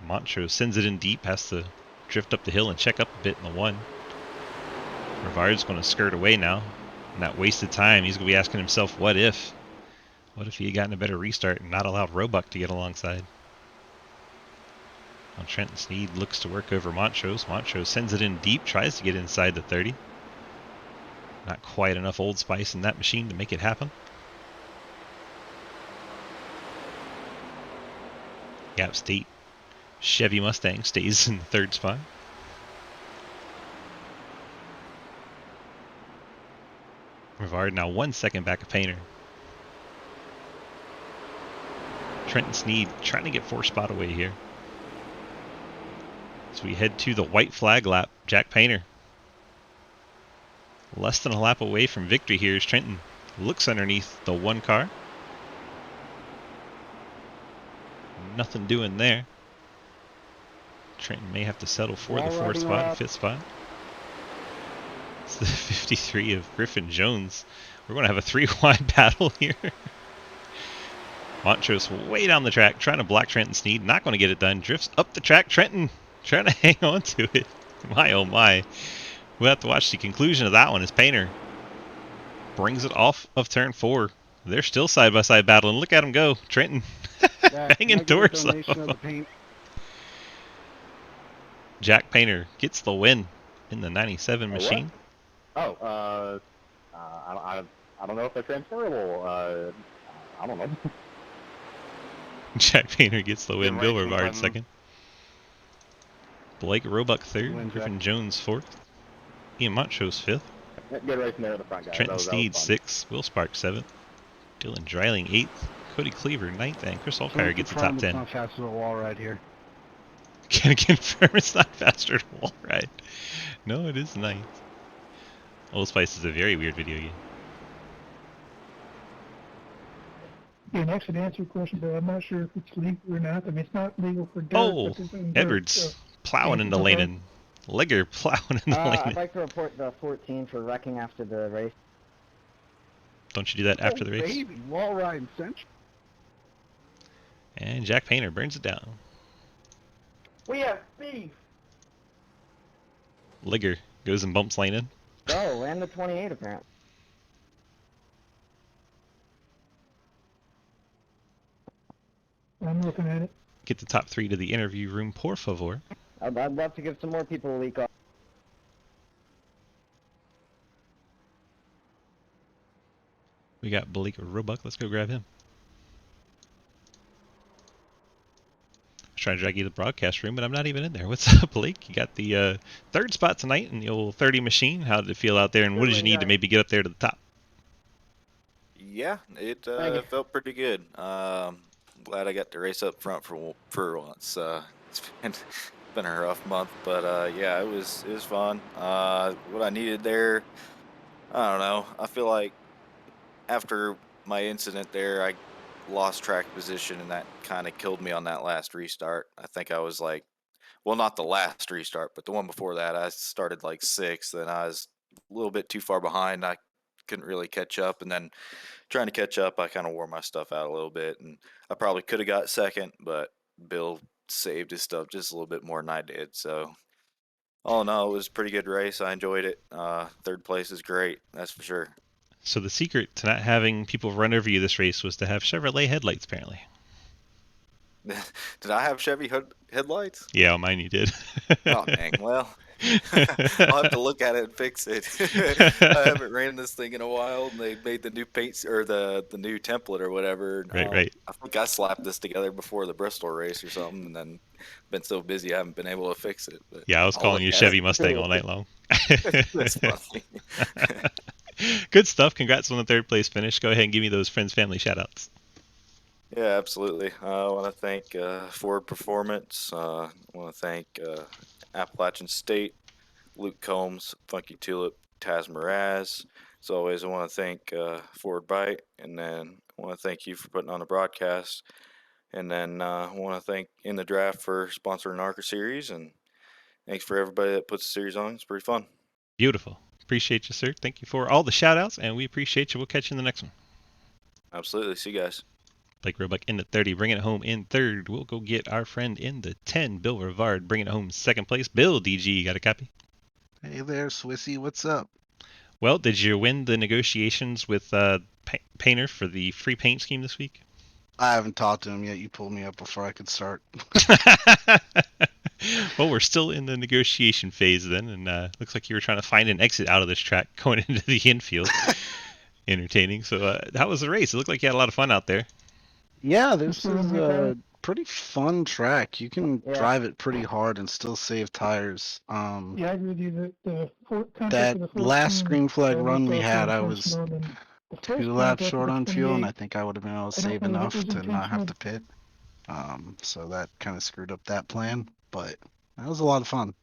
Montrose sends it in deep, has to drift up the hill and check up a bit in the 1. Rivard's going to skirt away now. And that wasted time, he's going to be asking himself, what if? What if he had gotten a better restart and not allowed Roebuck to get alongside? Now Trenton Sneed looks to work over Montrose. Montrose sends it in deep, tries to get inside the 30. Not quite enough Old Spice in that machine to make it happen. Gap State Chevy Mustang stays in the 3rd spot. Rivard now 1 second back of Painter. Trenton Sneed trying to get 4th spot away here. So we head to the white flag lap. Jack Painter. Less than a lap away from victory here as Trenton looks underneath the 1 car. Nothing doing there. Trenton may have to settle for the 4th spot and 5th spot. It's the 53 of Griffin Jones. We're going to have a 3-wide battle here. Montrose way down the track, trying to block Trenton Sneed. Not going to get it done. Drifts up the track. Trenton trying to hang on to it. My, oh my. We'll have to watch the conclusion of that one as Painter brings it off of turn 4. They're still side-by-side battling. Look at him go. Trenton banging doors off. Jack Painter gets the win in the 97 machine. What? Oh, I don't know if they're transferable. I don't know. Jack Painter gets the win. Bill Rivard 2nd. Blake Roebuck 3rd. Griffin Jones 4th. Ian Mott shows 5th. Good racing there at the front, guys. Trenton that was Steed, fun. 6th. Will Spark, 7th. Dylan Dreiling, 8th. Cody Cleaver, 9th. And Chris Allfire gets the top 10. It's not faster to wall ride here. Can confirm it's not faster to wall ride. No, it is 9th. Old Spice is a very weird video game. Yeah, and actually to answer your question, but I'm not sure if it's legal or not. I mean, it's not legal for dirt. Oh, but it's in dirt, Edwards so. plowing into Lanin. Legger plowing into Lanin. I'd like to report the 14 for wrecking after the race. Don't you do that after the race? Baby, wall ride central. And Jack Painter burns it down. We have beef. Ligger goes and bumps Lanin. Oh, and the 28 apparently. I'm looking at it. Get the top 3 to the interview room, por favor. I'd love to give some more people a week off. We got Blake Roebuck. Let's go grab him. I was trying to drag you to the broadcast room, but I'm not even in there. What's up, Blake? You got the 3rd spot tonight in the old 30 machine. How did it feel out there, and what did you need to maybe get up there to the top? Yeah, it felt pretty good. Glad I got to race up front for once. It's been a rough month, but yeah, it was fun. What I needed there, I don't know. I feel like after my incident there, I lost track position, and that kind of killed me on that last restart. I think I was like, well, not the last restart, but the one before that, I started like 6th, and I was a little bit too far behind. I couldn't really catch up, and then trying to catch up, I kind of wore my stuff out a little bit, and I probably could have got 2nd, but Bill saved his stuff just a little bit more than I did. So all in all, it was a pretty good race. I enjoyed it. 3rd place is great, that's for sure. So the secret to not having people run over you this race was to have Chevrolet headlights, apparently. Did I have Chevy headlights? Yeah, on mine you did. Oh, dang. Well, I'll have to look at it and fix it. I haven't ran this thing in a while, and they made the new paints or the new template or whatever. Right. I think I slapped this together before the Bristol race or something, and then been so busy I haven't been able to fix it. But Yeah, I was calling you Chevy Mustang all night long. That's funny. Good stuff. Congrats on the 3rd place finish. Go ahead and give me those friends, family shout-outs. Yeah, absolutely. I want to thank Ford Performance. I want to thank Appalachian State, Luke Combs, Funky Tulip, Taz Mraz. As always, I want to thank Ford Bite, and then I want to thank you for putting on the broadcast. And then I want to thank In the Draft for sponsoring ARCA series, and thanks for everybody that puts the series on. It's pretty fun. Beautiful. Appreciate you, sir. Thank you for all the shout-outs, and we appreciate you. We'll catch you in the next one. Absolutely. See you guys. Blake Roebuck in the 30, bringing it home in 3rd. We'll go get our friend in the 10, Bill Rivard, bringing it home 2nd place. Bill, DG, you got a copy? Hey there, Swissy. What's up? Well, did you win the negotiations with Painter for the free paint scheme this week? I haven't talked to him yet. You pulled me up before I could start. Well, we're still in the negotiation phase then, and looks like you were trying to find an exit out of this track going into the infield. Entertaining. So how was the race? It looked like you had a lot of fun out there. Yeah, this is a pretty fun track. You can drive it pretty hard and still save tires. Yeah, I agree with you. That last green flag run we had, I was 2 laps short on fuel, and I think I would have been able to save enough to not have to pit. So that kind of screwed up that plan, but that was a lot of fun.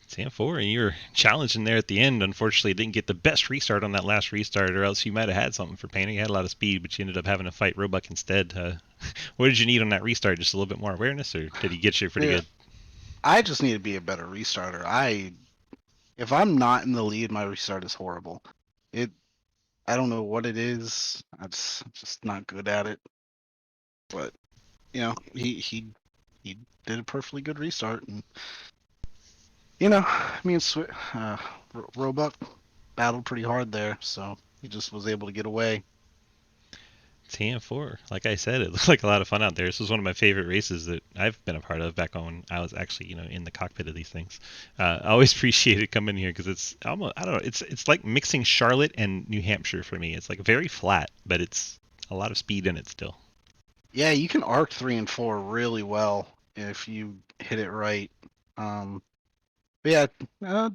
Sam 4, and you were challenging there at the end. Unfortunately, didn't get the best restart on that last restart, or else you might have had something for Painter. You had a lot of speed, but you ended up having to fight Roebuck instead. What did you need on that restart? Just a little bit more awareness, or did he get you pretty good? I just need to be a better restarter. If I'm not in the lead, my restart is horrible. I don't know what it is. I'm just not good at it. But he did a perfectly good restart, and me and Roebuck battled pretty hard there, so he just was able to get away. TM4, like I said, it looked like a lot of fun out there. This was one of my favorite races that I've been a part of back when I was actually, in the cockpit of these things. I always appreciate it coming here because it's almost, I don't know, it's like mixing Charlotte and New Hampshire for me. It's like very flat, but it's a lot of speed in it still. Yeah, you can arc 3 and 4 really well if you hit it right. But yeah,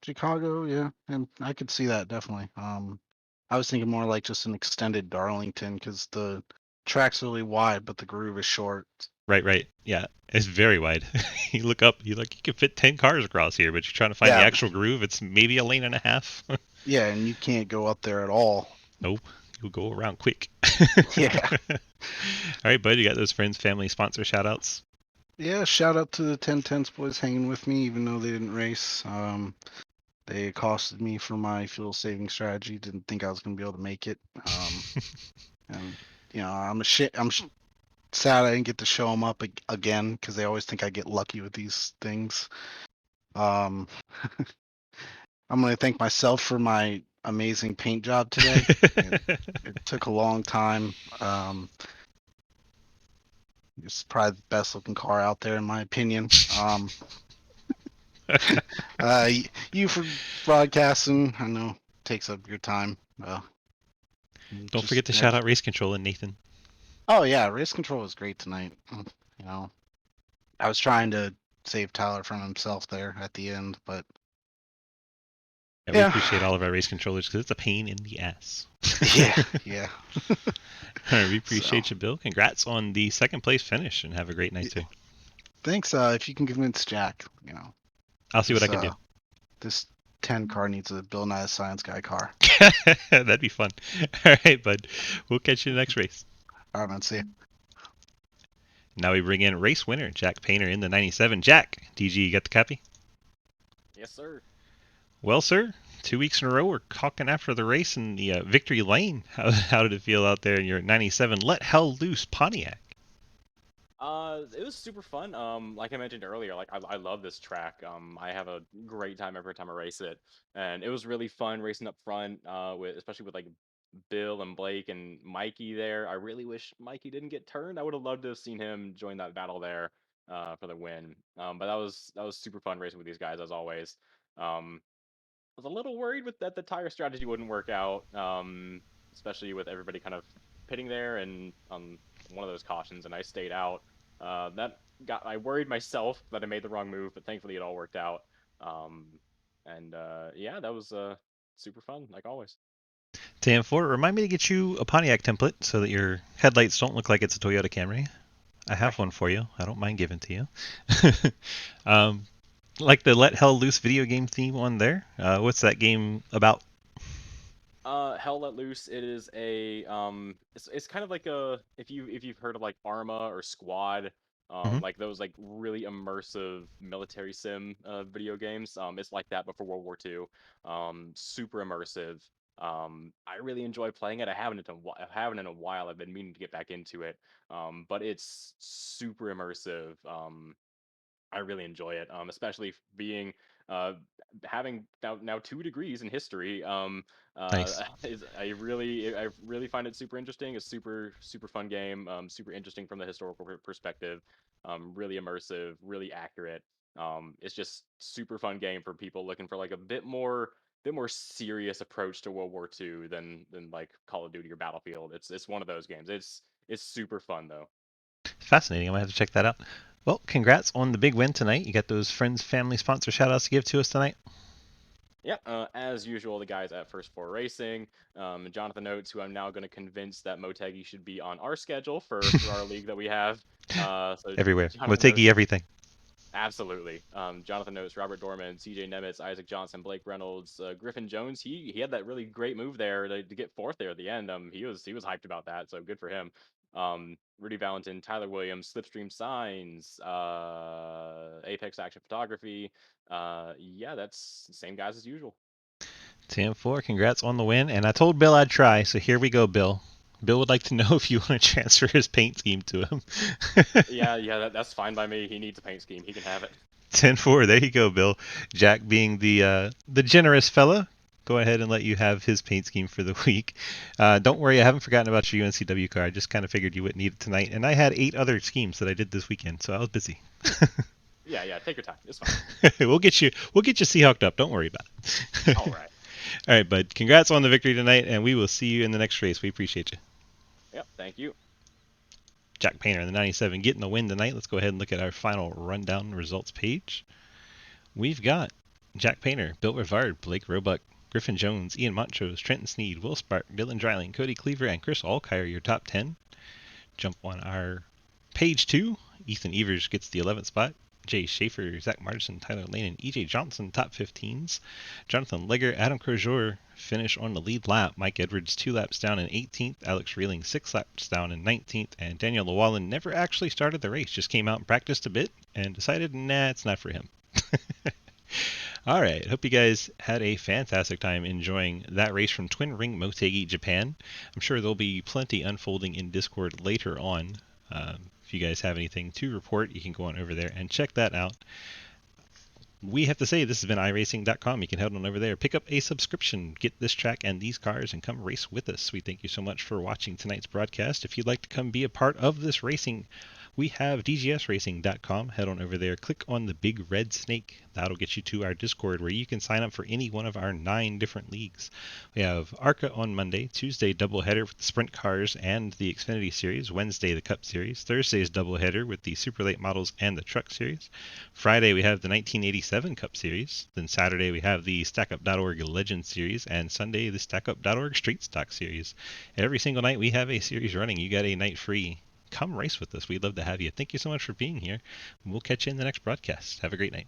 Chicago, yeah, and I could see that definitely. I was thinking more like just an extended Darlington because the track's really wide, but the groove is short. Right. Yeah, it's very wide. You look up, you can fit 10 cars across here, but you're trying to find the Yeah, actual groove. It's maybe a lane and a half. yeah, and you can't go up there at all. Nope, you'll go around quick. Yeah. All right, bud, you got those friends, family, sponsor shout outs? Yeah, shout out to the 1010s boys hanging with me, even though they didn't race. They accosted me for my fuel saving strategy. Didn't think I was gonna be able to make it. And I'm sad I didn't get to show them up again because they always think I get lucky with these things. I'm gonna thank myself for my amazing paint job today. It took a long time. It's probably the best looking car out there in my opinion. You for broadcasting, I know takes up your time. Don't forget to shout out Race Control and Nathan. Oh yeah, race control was great tonight. I was trying to save Tyler from himself there at the end, but yeah, we appreciate all of our race controllers because it's a pain in the ass. yeah. All right, we appreciate you, Bill. Congrats on the second place finish, and have a great night too. Thanks. If you can convince Jack, I'll see what I can do. This 10 car needs a Bill Nye the Science Guy car. That'd be fun. All right, bud. We'll catch you in the next race. All right, man. See you. Now we bring in race winner Jack Painter in the 97. Jack, DG, you got the copy? Yes, sir. Well, sir, 2 weeks in a row we're hawking after the race in the victory lane. How did it feel out there in your 97 Let Hell Loose Pontiac? It was super fun. Like I mentioned earlier, like I love this track. I have a great time every time I race it, and it was really fun racing up front. Especially with like Bill and Blake and Mikey there. I really wish Mikey didn't get turned. I would have loved to have seen him join that battle there, for the win. But that was super fun racing with these guys as always. I was a little worried with that the tire strategy wouldn't work out, especially with everybody kind of pitting there and on one of those cautions, and I stayed out. I worried myself that I made the wrong move, but thankfully it all worked out. Yeah, that was super fun like always. TM4, remind me to get you a Pontiac template so that your headlights don't look like it's a Toyota Camry. I have one for you. I don't mind giving to you. Like the Let Hell Loose video game theme on there. What's that game about? Hell Let Loose. It is it's kind of like if you've heard of like Arma or Squad, like those like really immersive military sim video games. It's like that but for World War II. Super immersive. I really enjoy playing it. I haven't in a while. I've been meaning to get back into it. But it's super immersive. I really enjoy it, especially being uh, having now 2 degrees in history. Nice. I really find it super interesting. A super fun game. Super interesting from the historical perspective. Really immersive, really accurate. It's just super fun game for people looking for like a bit more serious approach to World War II than like Call of Duty or Battlefield. It's one of those games. It's super fun though. Fascinating. I might have to check that out. Well, congrats on the big win tonight. You got those friends, family, sponsor shout outs to give to us tonight? Yeah, as usual, the guys at First Four Racing, Jonathan Oates, who I'm now going to convince that Motegi should be on our schedule for our league that we have. Everywhere. Jonathan Motegi everything. Absolutely. Jonathan Oates, Robert Dorman, CJ Nemitz, Isaac Johnson, Blake Reynolds, Griffin Jones. He had that really great move there to get fourth there at the end. He was hyped about that, so good for him. Rudy Valentin, Tyler Williams, Slipstream Signs, Apex Action Photography. Yeah, that's the same guys as usual. TM4, congrats on the win. And I told Bill I'd try, so here we go, Bill. Bill would like to know if you want to transfer his paint scheme to him. Yeah, that's fine by me. He needs a paint scheme. He can have it. 10-4, there you go, Bill. Jack being the generous fella, go ahead and let you have his paint scheme for the week. Don't worry, I haven't forgotten about your UNCW car. I just kind of figured you wouldn't need it tonight. And I had 8 other schemes that I did this weekend, so I was busy. Yeah, take your time. It's fine. we'll get you Seahawked up. Don't worry about it. All right. All right, bud. Congrats on the victory tonight, and we will see you in the next race. We appreciate you. Yep, thank you. Jack Painter in the 97 getting the win tonight. Let's go ahead and look at our final rundown results page. We've got Jack Painter, Bill Rivard, Blake Roebuck, Griffin Jones, Ian Montrose, Trenton Sneed, Will Spark, Dylan Dryling, Cody Cleaver, and Chris Alkire, your top 10. Jump on our page 2. Ethan Evers gets the 11th spot. Jay Schaefer, Zach Martinson, Tyler Lane, and EJ Johnson, top 15s. Jonathan Legger, Adam Crozier finish on the lead lap. Mike Edwards, 2 laps down in 18th. Alex Reeling, 6 laps down in 19th. And Daniel Llewellyn never actually started the race, just came out and practiced a bit and decided, nah, it's not for him. All right, hope you guys had a fantastic time enjoying that race from Twin Ring Motegi, Japan. I'm sure there'll be plenty unfolding in Discord later on. If you guys have anything to report, you can go on over there and check that out. We have to say, this has been iRacing.com. You can head on over there, pick up a subscription, get this track and these cars, and come race with us. We thank you so much for watching tonight's broadcast. If you'd like to come be a part of this racing, we have dgsracing.com. Head on over there, click on the big red snake. That'll get you to our Discord where you can sign up for any one of our 9 different leagues. We have ARCA on Monday, Tuesday doubleheader with the Sprint Cars and the Xfinity Series, Wednesday the Cup Series, Thursday's doubleheader with the Super Late Models and the Truck Series. Friday we have the 1987 Cup Series, then Saturday we have the StackUp.org Legend Series, and Sunday the StackUp.org Street Stock Series. Every single night we have a series running. You got a night free. Come race with us. We'd love to have you. Thank you so much for being here. We'll catch you in the next broadcast. Have a great night.